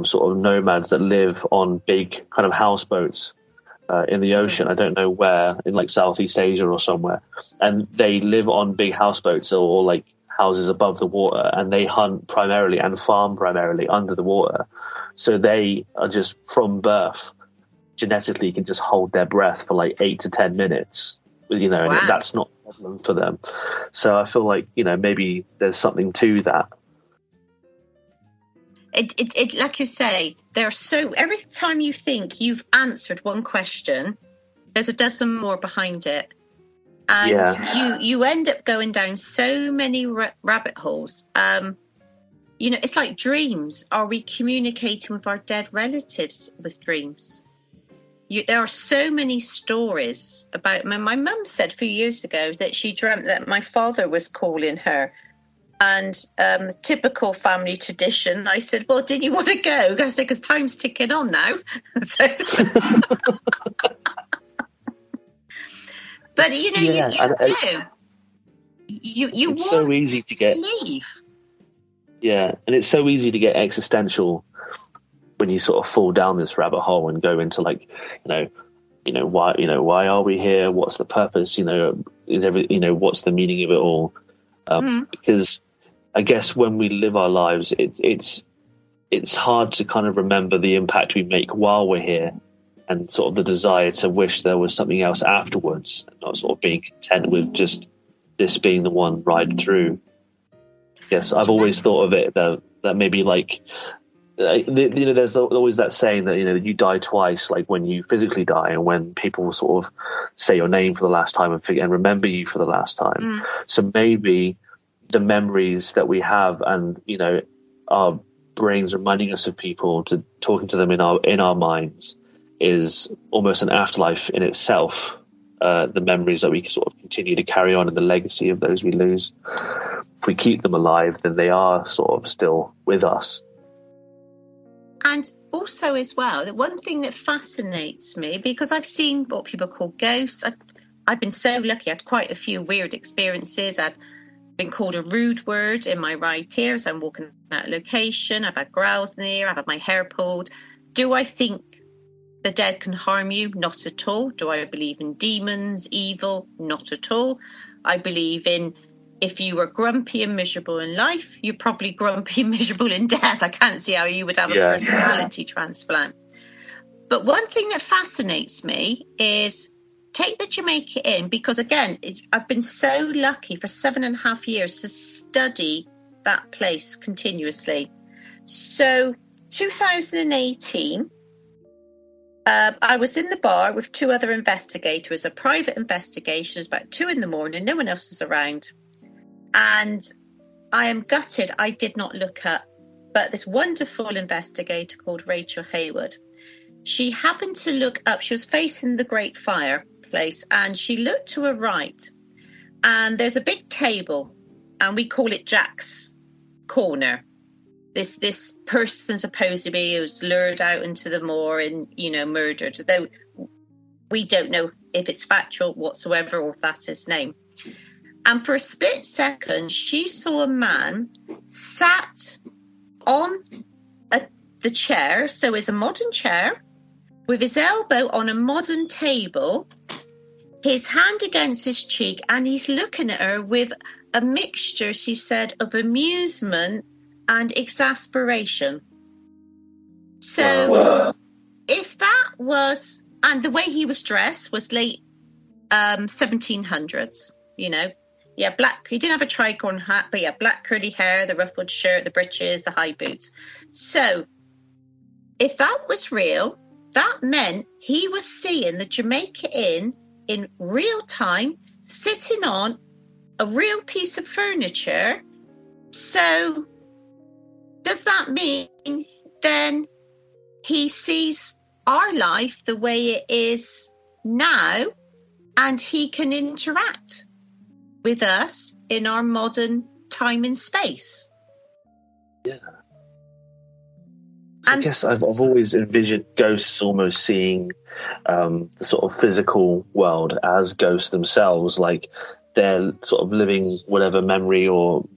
sort of nomads that live on big kind of houseboats in the ocean. I don't know where, in like Southeast Asia or somewhere. And they live on big houseboats or like houses above the water, and they hunt primarily and farm primarily under the water. So they are just from birth genetically can just hold their breath for like 8 to 10 minutes, you know, wow. And that's not a problem for them. So I feel like, you know, maybe there's something to that. It like you say, every time you think you've answered one question, there's a dozen more behind it. And you end up going down so many rabbit holes. You know, it's like dreams. Are we communicating with our dead relatives with dreams? There are so many stories about. My mum said a few years ago that she dreamt that my father was calling her. And typical family tradition, I said, well, did you want to go? I said, because time's ticking on now. So... But, you know, you do. You it's want so easy to leave. Yeah, and it's so easy to get existential when you sort of fall down this rabbit hole and go into like, why are we here? What's the purpose? What's the meaning of it all? Because I guess when we live our lives, it's hard to kind of remember the impact we make while we're here, and sort of the desire to wish there was something else afterwards, and not sort of being content with just this being the one ride through. Yes, I've always thought of it that maybe like, there's always that saying that, you die twice, like when you physically die and when people sort of say your name for the last time and remember you for the last time. So maybe the memories that we have and, our brains reminding us of people, to talking to them in our minds, is almost an afterlife in itself. The memories that we can sort of continue to carry on, and the legacy of those we lose. If we keep them alive, then they are sort of still with us. And also as well, the one thing that fascinates me, because I've seen what people call ghosts. I've been so lucky. I had quite a few weird experiences. I've been called a rude word in my right ear as I'm walking out of location. I've had growls in the ear. I've had my hair pulled. Do I think the dead can harm you? Not at all. Do I believe in demons, evil? Not at all. I believe in, if you were grumpy and miserable in life, you're probably grumpy and miserable in death. I can't see how you would have a personality transplant. But one thing that fascinates me is, take the Jamaica Inn, because again, I've been so lucky for 7.5 years to study that place continuously. So 2018, I was in the bar with 2 other investigators, a private investigation. It was about 2 a.m, no one else was around. And I am gutted I did not look up, but this wonderful investigator called Rachel Hayward, she happened to look up. She was facing the Great Fireplace, and she looked to her right, And there's a big table, and we call it Jack's Corner. This person supposedly was lured out into the moor and, murdered, though we don't know if it's factual whatsoever or if that's his name. And for a split second, she saw a man sat on the chair, so it's a modern chair, with his elbow on a modern table, his hand against his cheek, and he's looking at her with a mixture, she said, of amusement and exasperation. So if that was, and the way he was dressed was late 1700s, Yeah, black. He didn't have a tricorn hat, but yeah, black curly hair, the ruffled shirt, the breeches, the high boots. So if that was real, that meant he was seeing the Jamaica Inn in real time, sitting on a real piece of furniture. So does that mean then he sees our life the way it is now, and he can interact with us in our modern time and space? Yeah. So I guess I've always envisioned ghosts almost seeing the sort of physical world as ghosts themselves, like they're sort of living whatever memory or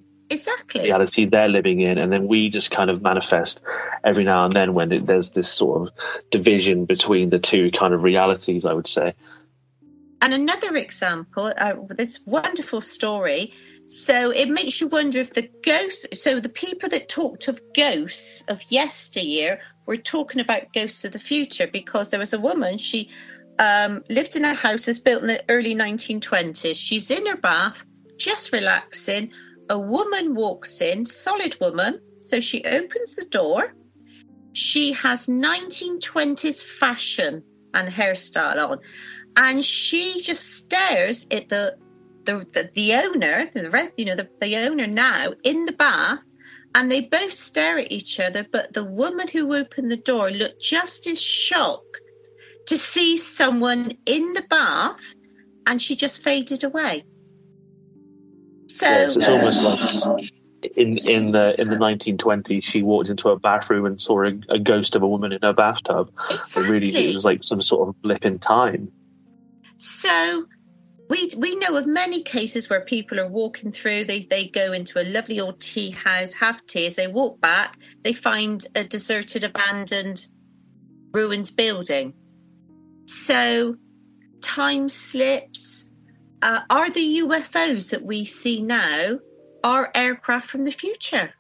reality they're living in, and then we just kind of manifest every now and then when there's this sort of division between the two kind of realities, I would say. And another example, this wonderful story. So it makes you wonder if the ghosts, so the people that talked of ghosts of yesteryear were talking about ghosts of the future, because there was a woman, she lived in a house that's built in the early 1920s. She's in her bath, just relaxing. A woman walks in, solid woman. So she opens the door. She has 1920s fashion and hairstyle on. And she just stares at the owner, the owner now in the bath, and they both stare at each other. But the woman who opened the door looked just as shocked to see someone in the bath, and she just faded away. So it's almost like in the 1920s, she walked into a bathroom and saw a ghost of a woman in her bathtub. Exactly. It was like some sort of blip in time. So we know of many cases where people are walking through, they go into a lovely old tea house, have tea. As they walk back, they find a deserted, abandoned, ruined building. So time slips. Are the UFOs that we see now are aircraft from the future?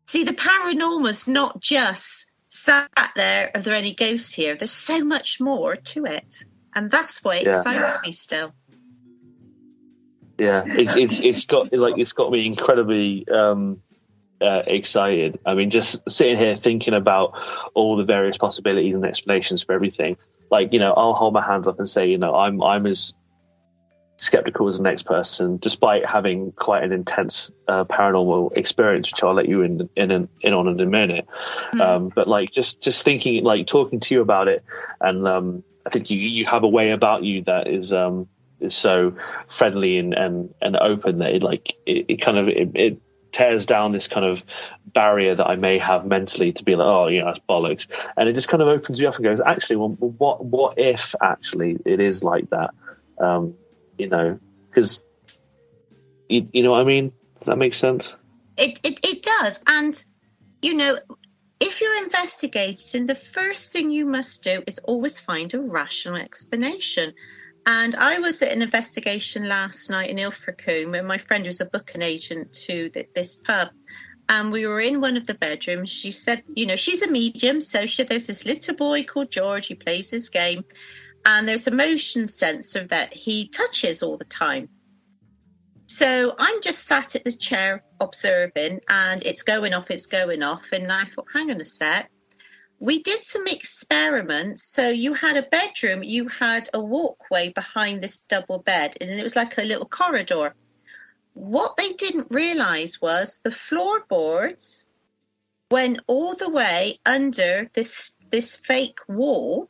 See, the paranormal's not just sat there, are there any ghosts here? There's so much more to it. And that's what excites me still. Yeah, it's got me incredibly excited. I mean, just sitting here thinking about all the various possibilities and explanations for everything. Like, I'll hold my hands up and say, I'm as skeptical as the next person, despite having quite an intense paranormal experience, which I'll let you in on in a minute. But like just thinking, like talking to you about it, and I think you have a way about you that is so friendly and open that it tears down this kind of barrier that I may have mentally to be like, oh, that's bollocks, and it just kind of opens you up and goes, actually, well, what if actually it is like that? Because you know what I mean? Does that make sense? It does. And, if you're investigating, the first thing you must do is always find a rational explanation. And I was at an investigation last night in Ilfracombe, and my friend was a booking agent to this pub. And we were in one of the bedrooms. She said, she's a medium. So there's this little boy called George. He plays this game. And there's a motion sensor that he touches all the time. So I'm just sat at the chair observing, and it's going off. And I thought, hang on a sec. We did some experiments. So you had a bedroom, you had a walkway behind this double bed, and it was like a little corridor. What they didn't realise was the floorboards went all the way under this fake wall.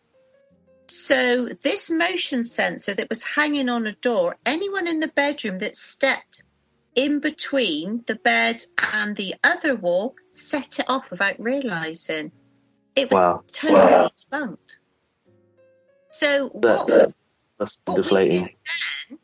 So this motion sensor that was hanging on a door, anyone in the bedroom that stepped in between the bed and the other wall set it off without realising. It was totally debunked. So that's what deflating. we did then,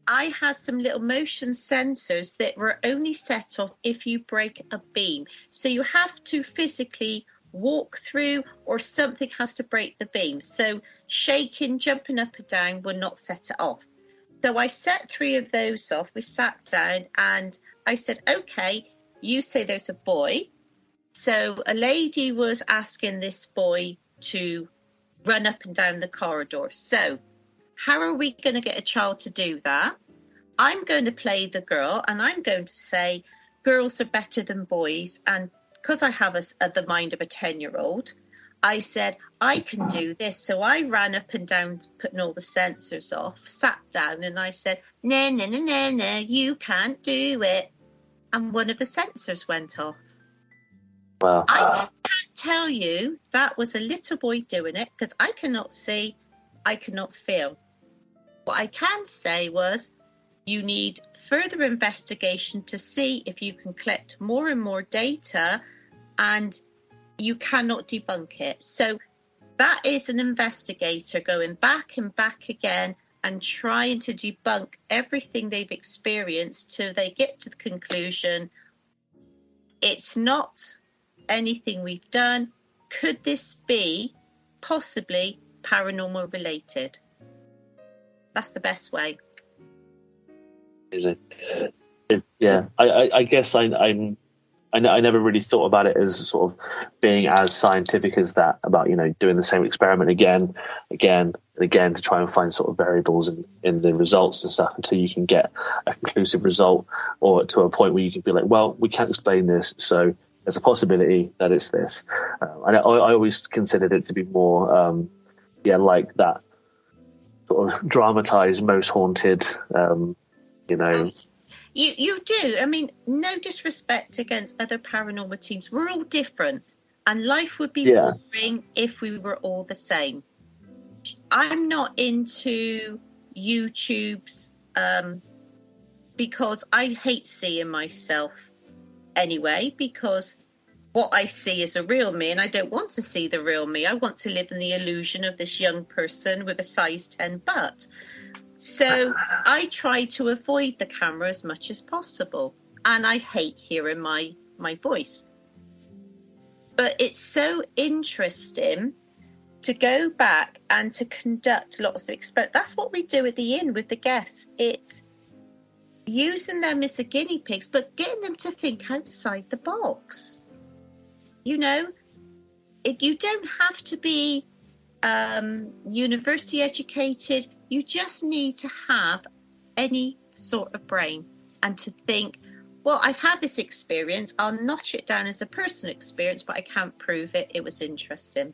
I had some little motion sensors that were only set off if you break a beam. So you have to physically walk through, or something has to break the beam. So shaking, jumping up and down will not set it off. So I set 3 of those off. We sat down and I said, okay, you say there's a boy. So a lady was asking this boy to run up and down the corridor. So how are we going to get a child to do that? I'm going to play the girl and I'm going to say girls are better than boys. And because I have the mind of a 10-year-old, I said, I can do this. So I ran up and down, putting all the sensors off, sat down, and I said, no, you can't do it. And one of the sensors went off. Wow. I can't tell you that was a little boy doing it, because I cannot see, I cannot feel. What I can say was, you need further investigation to see if you can collect more and more data, and you cannot debunk it. So that is an investigator going back and back again and trying to debunk everything they've experienced till they get to the conclusion it's not anything we've done. Could this be possibly paranormal related? That's the best way. Yeah, I guess I never really thought about it as sort of being as scientific as that, about, doing the same experiment again and again to try and find sort of variables in the results and stuff until you can get a conclusive result, or to a point where you can be like, well, we can't explain this, so there's a possibility that it's this. And I always considered it to be more, like that sort of dramatized, most haunted, You do. I mean, no disrespect against other paranormal teams. We're all different, and life would be boring if we were all the same. I'm not into YouTube's because I hate seeing myself anyway, because what I see is a real me, and I don't want to see the real me. I want to live in the illusion of this young person with a size 10 butt. So I try to avoid the camera as much as possible, and I hate hearing my voice. But it's so interesting to go back and to conduct lots of experiments. That's what we do at the inn with the guests. It's using them as the guinea pigs, but getting them to think outside the box. You don't have to be university educated. You just need to have any sort of brain and to think, well, I've had this experience. I'll notch it down as a personal experience, but I can't prove it. It was interesting.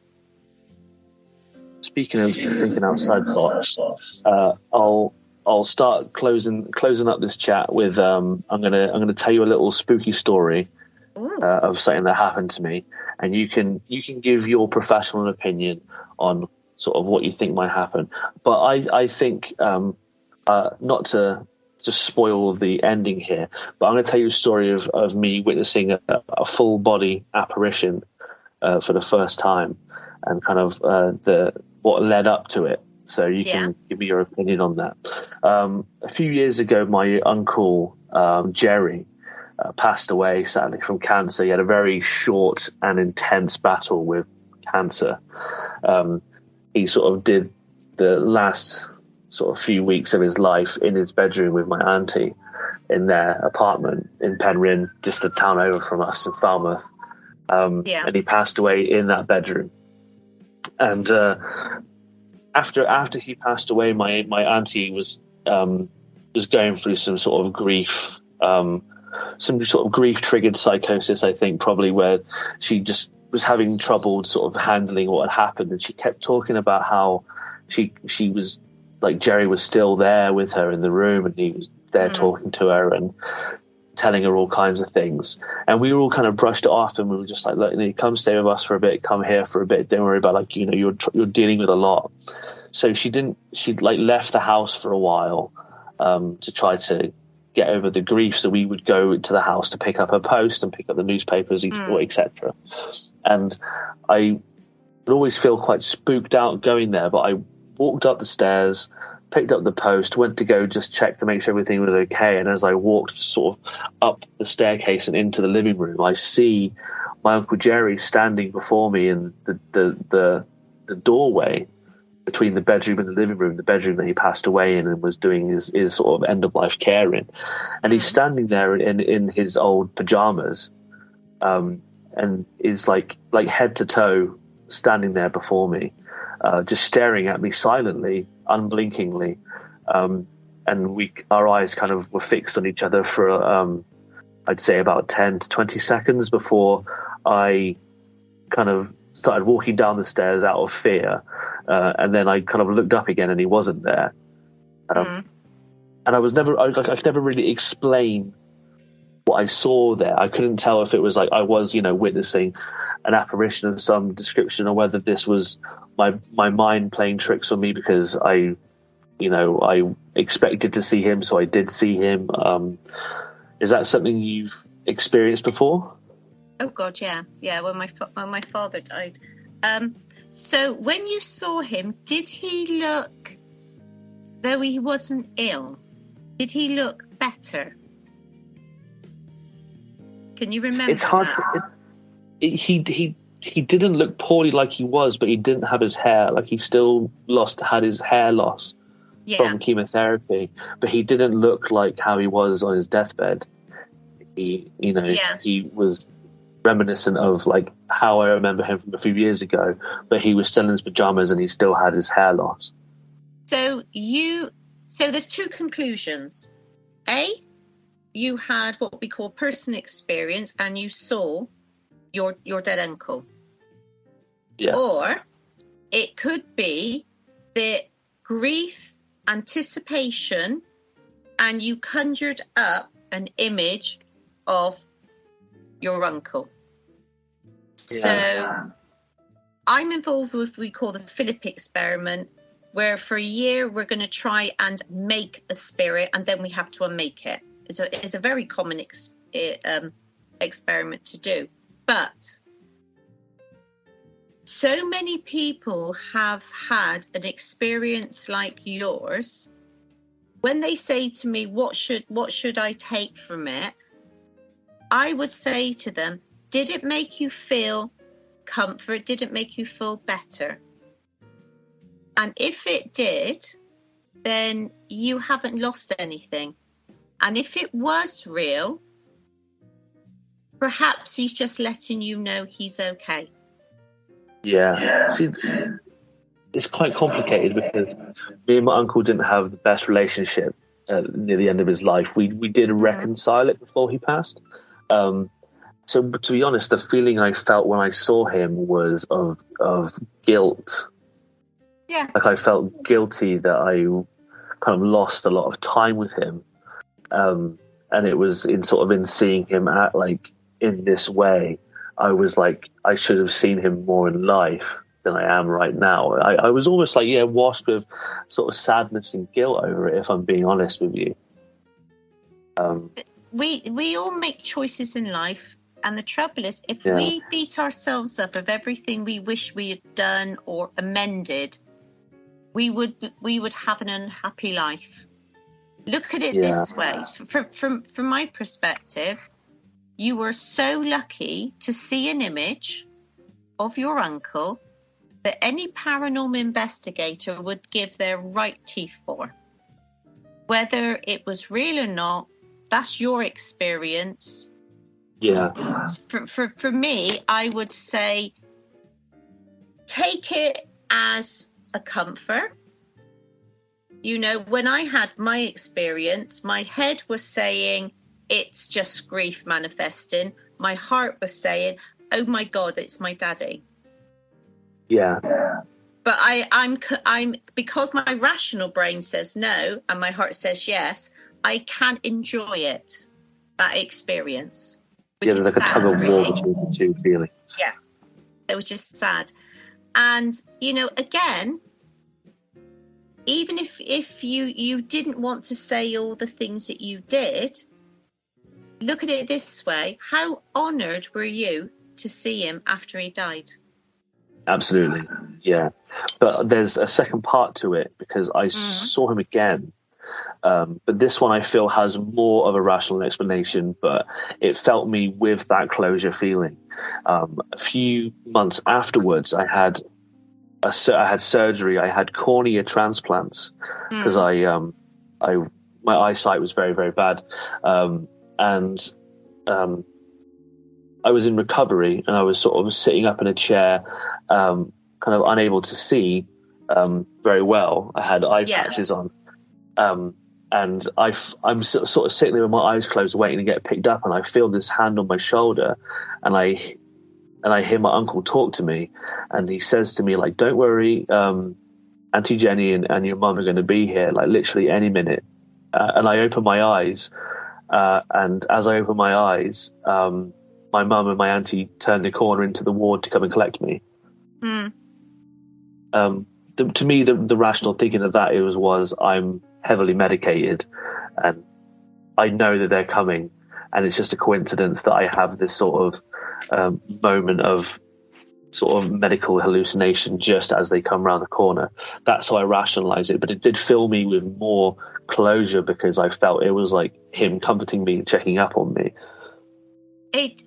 Speaking of thinking outside the box, I'll start closing up this chat with I'm gonna tell you a little spooky story of something that happened to me, and you can give your professional opinion on sort of what you think might happen. But I think not to just spoil the ending here, but I'm going to tell you a story of me witnessing a full body apparition for the first time, and kind of what led up to it. So you can give me your opinion on that. A few years ago, my uncle Jerry passed away sadly from cancer. He had a very short and intense battle with cancer. He sort of did the last sort of few weeks of his life in his bedroom with my auntie in their apartment in Penryn, just a town over from us in Falmouth. And he passed away in that bedroom. And after he passed away, my auntie was going through some sort of grief, some sort of grief triggered psychosis, I think, probably, where she just was having trouble sort of handling what had happened, and she kept talking about how she was like, Jerry was still there with her in the room, and he was there talking to her and telling her all kinds of things. And we all kind of brushed it off, and we were just like, look, come stay with us for a bit, come here for a bit, don't worry about, like, you're dealing with a lot. So she'd like left the house for a while to try to get over the grief. So we would go to the house to pick up her post and pick up the newspapers, etc. And I would always feel quite spooked out going there, but I walked up the stairs, picked up the post, went to go just check to make sure everything was okay. And as I walked sort of up the staircase and into the living room, I see my Uncle Jerry standing before me in the doorway between the bedroom and the living room, the bedroom that he passed away in and was doing his sort of end of life care in. And he's standing there in his old pajamas, and is like head to toe standing there before me, just staring at me silently, unblinkingly. And our eyes kind of were fixed on each other for, I'd say about 10 to 20 seconds before I kind of started walking down the stairs out of fear. And then I kind of looked up again and he wasn't there. And I could never really explain what I saw there. I couldn't tell if it was like I was, witnessing an apparition of some description, or whether this was my mind playing tricks on me because I expected to see him, so I did see him. Is that something you've experienced before? Oh God, yeah. When my father died. So when you saw him, did he look, though he wasn't ill, did he look better? Can you remember? It's hard that? He didn't look poorly like he was, but he didn't have his hair. Like he still had his hair loss from chemotherapy, but he didn't look like how he was on his deathbed. He was reminiscent of like how I remember him from a few years ago, but he was still in his pajamas and he still had his hair loss. So there's two conclusions. A, you had what we call person experience and you saw your dead uncle. Yeah. Or it could be the grief, anticipation, and you conjured up an image of your uncle. Yeah. So I'm involved with what we call the Philip experiment, where for a year we're going to try and make a spirit and then we have to unmake it. It's a very common experiment to do. But so many people have had an experience like yours. When they say to me, what should I take from it? I would say to them, did it make you feel comfort? Did it make you feel better? And if it did, then you haven't lost anything. And if it was real, perhaps he's just letting you know he's okay. Yeah. See, it's quite complicated because me and my uncle didn't have the best relationship near the end of his life. We did reconcile it before he passed. So to be honest, the feeling I felt when I saw him was of guilt. Yeah. Like I felt guilty that I kind of lost a lot of time with him. And it was in seeing him act like in this way, I was like, I should have seen him more in life than I am right now. I was almost like, washed with sort of sadness and guilt over it, if I'm being honest with you. We all make choices in life, and the trouble is, if we beat ourselves up of everything we wish we had done or amended, we would have an unhappy life. Look at it this way. From my perspective, you were so lucky to see an image of your uncle that any paranormal investigator would give their right teeth for. Whether it was real or not, that's your experience. Yeah. For me, I would say take it as a comfort. When I had my experience, my head was saying, it's just grief manifesting. My heart was saying, oh my God, it's my daddy. Yeah. But I'm because my rational brain says no and my heart says yes, I can't enjoy it, that experience. There's like a tug of war between the two feelings. Yeah. It was just sad. And, again, even if you didn't want to say all the things that you did, look at it this way: how honoured were you to see him after he died? Absolutely, yeah. But there's a second part to it, because I saw him again. But this one I feel has more of a rational explanation, but it felt me with that closure feeling. A few months afterwards, I had surgery. I had cornea transplants because my eyesight was very, very bad, and I was in recovery, and I was sort of sitting up in a chair, kind of unable to see very well. I had eye patches on, and I'm sort of sitting there with my eyes closed, waiting to get picked up, and I feel this hand on my shoulder, and I hear my uncle talk to me, and he says to me, like, "Don't worry, Auntie Jenny and your mum are going to be here, like, literally any minute." And I open my eyes, and as I open my eyes, my mum and my auntie turned the corner into the ward to come and collect me. To me, the rational thinking of that was I'm heavily medicated, and I know that they're coming, and it's just a coincidence that I have this sort of moment of sort of medical hallucination just as they come around the corner. That's how I rationalize it, but it did fill me with more closure, because I felt it was like him comforting me and checking up on me. It's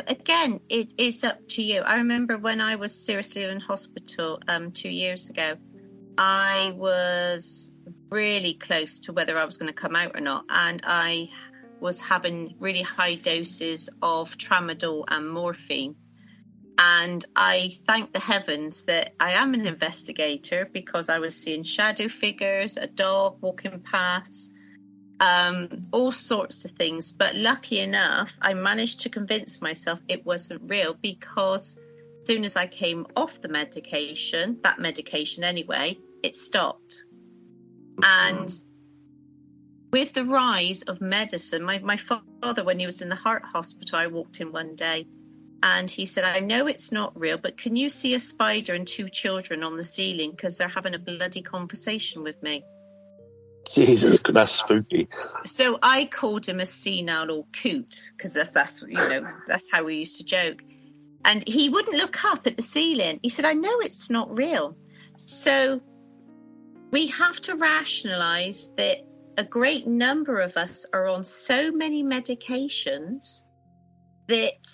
again, it is up to you. I remember when I was seriously in hospital 2 years ago, I was really close to whether I was going to come out or not, and I was having really high doses of tramadol and morphine. And I thank the heavens that I am an investigator, because I was seeing shadow figures, a dog walking past, all sorts of things. But lucky enough, I managed to convince myself it wasn't real, because as soon as I came off the medication, that medication anyway, it stopped. And with the rise of medicine, my father, when he was in the heart hospital, I walked in one day, and he said, "I know it's not real, but can you see a spider and 2 children on the ceiling? Because they're having a bloody conversation with me." Jesus, that's spooky. So I called him a senile or coot, because that's how we used to joke. And he wouldn't look up at the ceiling. He said, "I know it's not real." So we have to rationalize that a great number of us are on so many medications that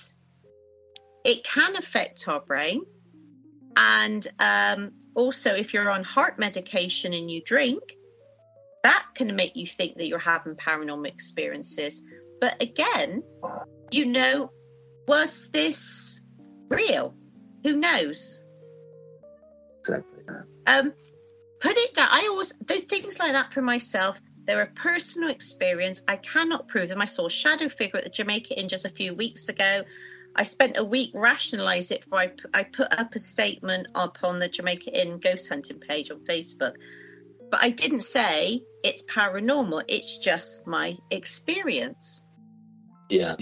it can affect our brain. And also, if you're on heart medication and you drink, that can make you think that you're having paranormal experiences. But again, was this real? Who knows? Exactly. Put it down. There's things like that for myself. They're a personal experience. I cannot prove them. I saw a shadow figure at the Jamaica Inn just a few weeks ago. I spent a week rationalising it before I put up a statement up on the Jamaica Inn ghost hunting page on Facebook. But I didn't say it's paranormal. It's just my experience. Yeah.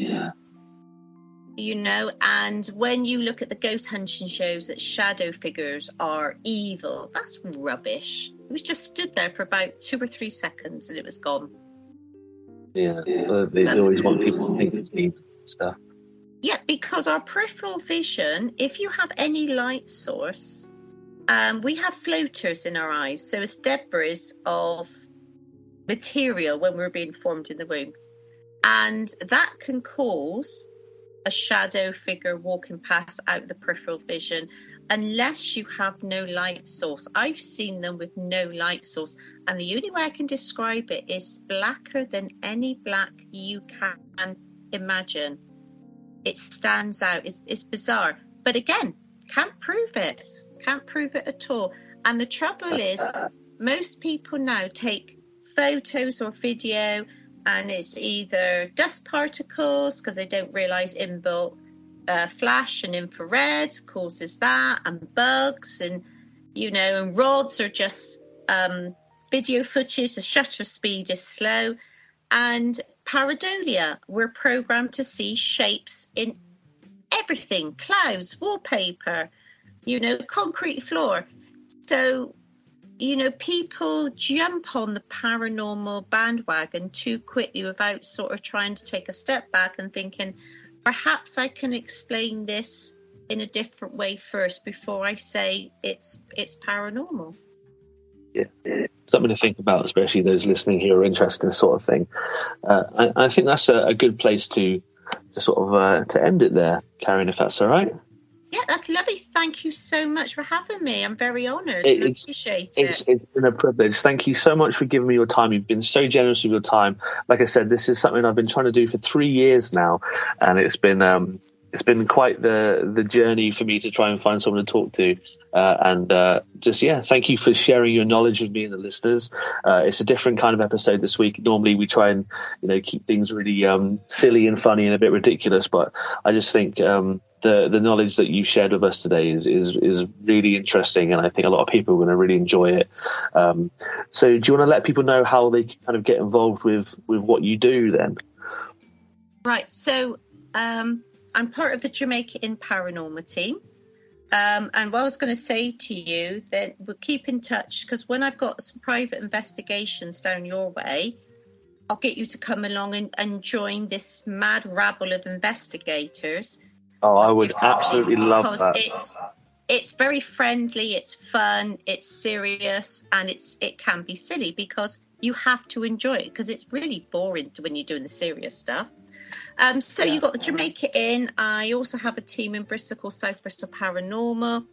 And when you look at the ghost hunting shows that shadow figures are evil, that's rubbish. It was just stood there for about 2 or 3 seconds and it was gone. Yeah, they always want people to think it's evil and stuff. Yeah, because our peripheral vision, if you have any light source, we have floaters in our eyes. So it's debris of material when we're being formed in the womb. And that can cause a shadow figure walking past out the peripheral vision unless you have no light source. I've seen them with no light source. And the only way I can describe it is blacker than any black you can imagine. It stands out. It's bizarre. But again, can't prove it. Can't prove it at all. And the trouble is, most people now take photos or video, and it's either dust particles, because they don't realise inbuilt flash and infrared causes that, and bugs, and and rods are just video footage. The shutter speed is slow. And pareidolia, we're programmed to see shapes in everything: clouds, wallpaper, concrete floor. So people jump on the paranormal bandwagon too quickly without sort of trying to take a step back and thinking, perhaps I can explain this in a different way first before I say it's paranormal. Yeah, something to think about, especially those listening who are interested in this sort of thing. I think that's a good place to sort of to end it there, Karin, if that's all right. Yeah, that's lovely. Thank you so much for having me. I'm very honoured and appreciate it. It's been a privilege. Thank you so much for giving me your time. You've been so generous with your time. Like I said, this is something I've been trying to do for 3 years now, and it's been quite the journey for me to try and find someone to talk to. Thank you for sharing your knowledge with me and the listeners. It's a different kind of episode this week. Normally we try and keep things really silly and funny and a bit ridiculous, but I just think the knowledge that you shared with us today is really interesting, and I think a lot of people are going to really enjoy it. So do you want to let people know how they can kind of get involved with what you do then? Right. So I'm part of the Jamaica Inn Paranormal team. And what I was going to say to you, that we'll keep in touch, because when I've got some private investigations down your way, I'll get you to come along and join this mad rabble of investigators. Oh, I would absolutely love that. It's very friendly, it's fun, it's serious, and it can be silly because you have to enjoy it, because it's really boring when you're doing the serious stuff. You've got the Jamaica Inn. I also have a team in Bristol called South Bristol Paranormal.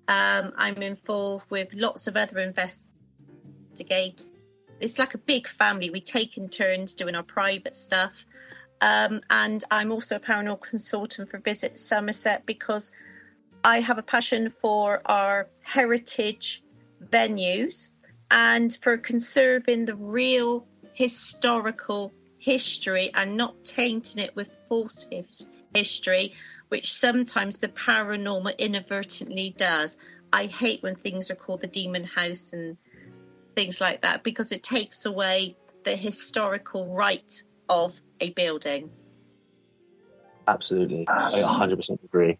I'm involved with lots of other investigators. It's like a big family. We take in turns doing our private stuff. And I'm also a paranormal consultant for Visit Somerset, because I have a passion for our heritage venues and for conserving the real historical history and not tainting it with false history, which sometimes the paranormal inadvertently does. I hate when things are called the demon house and things like that, because it takes away the historical right of a building. Absolutely. I 100% agree.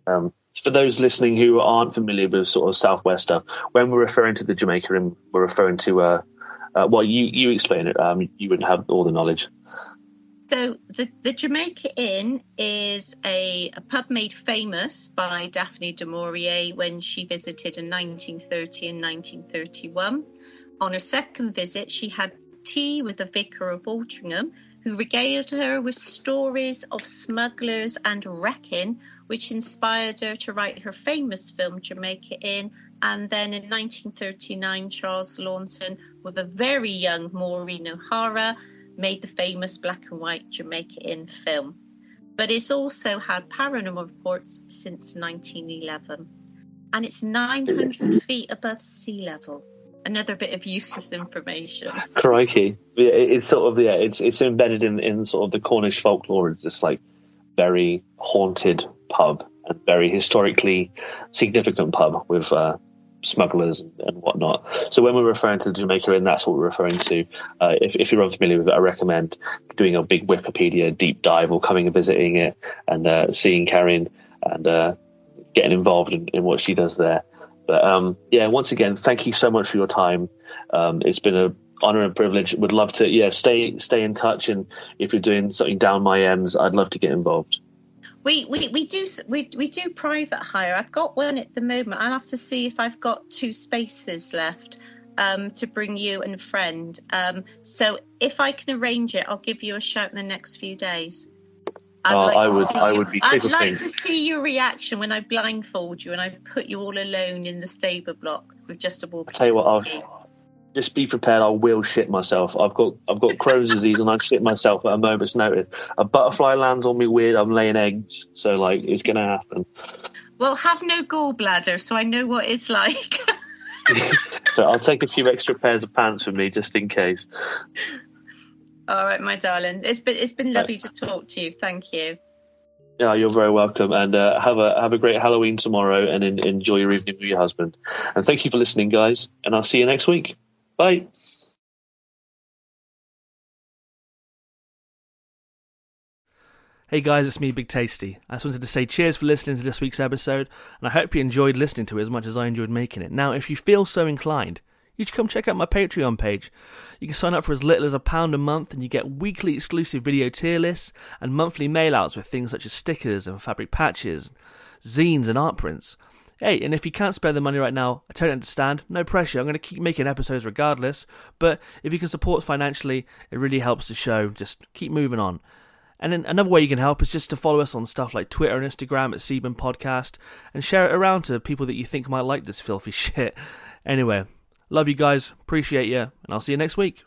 For those listening who aren't familiar with sort of Southwest stuff, when we're referring to the Jamaica Inn, we're referring to you explain it. You wouldn't have all the knowledge. So the Jamaica Inn is a pub made famous by Daphne du Maurier when she visited in 1930 and 1931. On her second visit, she had tea with the vicar of Altrincham, who regaled her with stories of smugglers and wrecking, which inspired her to write her famous film Jamaica Inn. And then in 1939, Charles Launton, with a very young Maureen O'Hara, made the famous black and white Jamaica Inn film. But it's also had paranormal reports since 1911. And it's 900 feet above sea level. Another bit of useless information. Crikey. Yeah, it's sort of, it's embedded in sort of the Cornish folklore. It's this like very haunted pub and very historically significant pub with smugglers and whatnot. So when we're referring to Jamaica Inn, that's what we're referring to. If you're unfamiliar with it, I recommend doing a big Wikipedia deep dive or coming and visiting it and seeing Karin and getting involved in what she does there. But once again, thank you so much for your time. It's been an honor and privilege. Would love to stay in touch, and if you're doing something down my ends, I'd love to get involved. We do private hire. I've got one at the moment. I'll have to see if I've got 2 spaces left to bring you and a friend. So if I can arrange it, I'll give you a shout in the next few days. I would be I'd like to see your reaction when I blindfold you and I put you all alone in the stable block with just a walkie-talkie. Tell you what, I'll just be prepared. I will shit myself. I've got Crohn's disease and I shit myself at a moment's notice. A butterfly lands on me weird. I'm laying eggs, so like it's gonna happen. Well, have no gallbladder, so I know what it's like. So I'll take a few extra pairs of pants with me just in case. All right, my darling. It's been lovely to talk to you. Thank you. Yeah, you're very welcome. And have a great Halloween tomorrow and enjoy your evening with your husband. And thank you for listening, guys. And I'll see you next week. Bye. Hey guys, it's me, Big Tasty. I just wanted to say cheers for listening to this week's episode, and I hope you enjoyed listening to it as much as I enjoyed making it. Now, if you feel so inclined, you should come check out my Patreon page. You can sign up for as little as £1 a month, and you get weekly exclusive video tier lists and monthly mail-outs with things such as stickers and fabric patches, zines and art prints. Hey, and if you can't spare the money right now, I totally understand. No pressure. I'm going to keep making episodes regardless, but if you can support financially, it really helps the show. Just keep moving on. And then another way you can help is just to follow us on stuff like Twitter and Instagram at seabin podcast and share it around to people that you think might like this filthy shit. Anyway, love you guys, appreciate you, and I'll see you next week.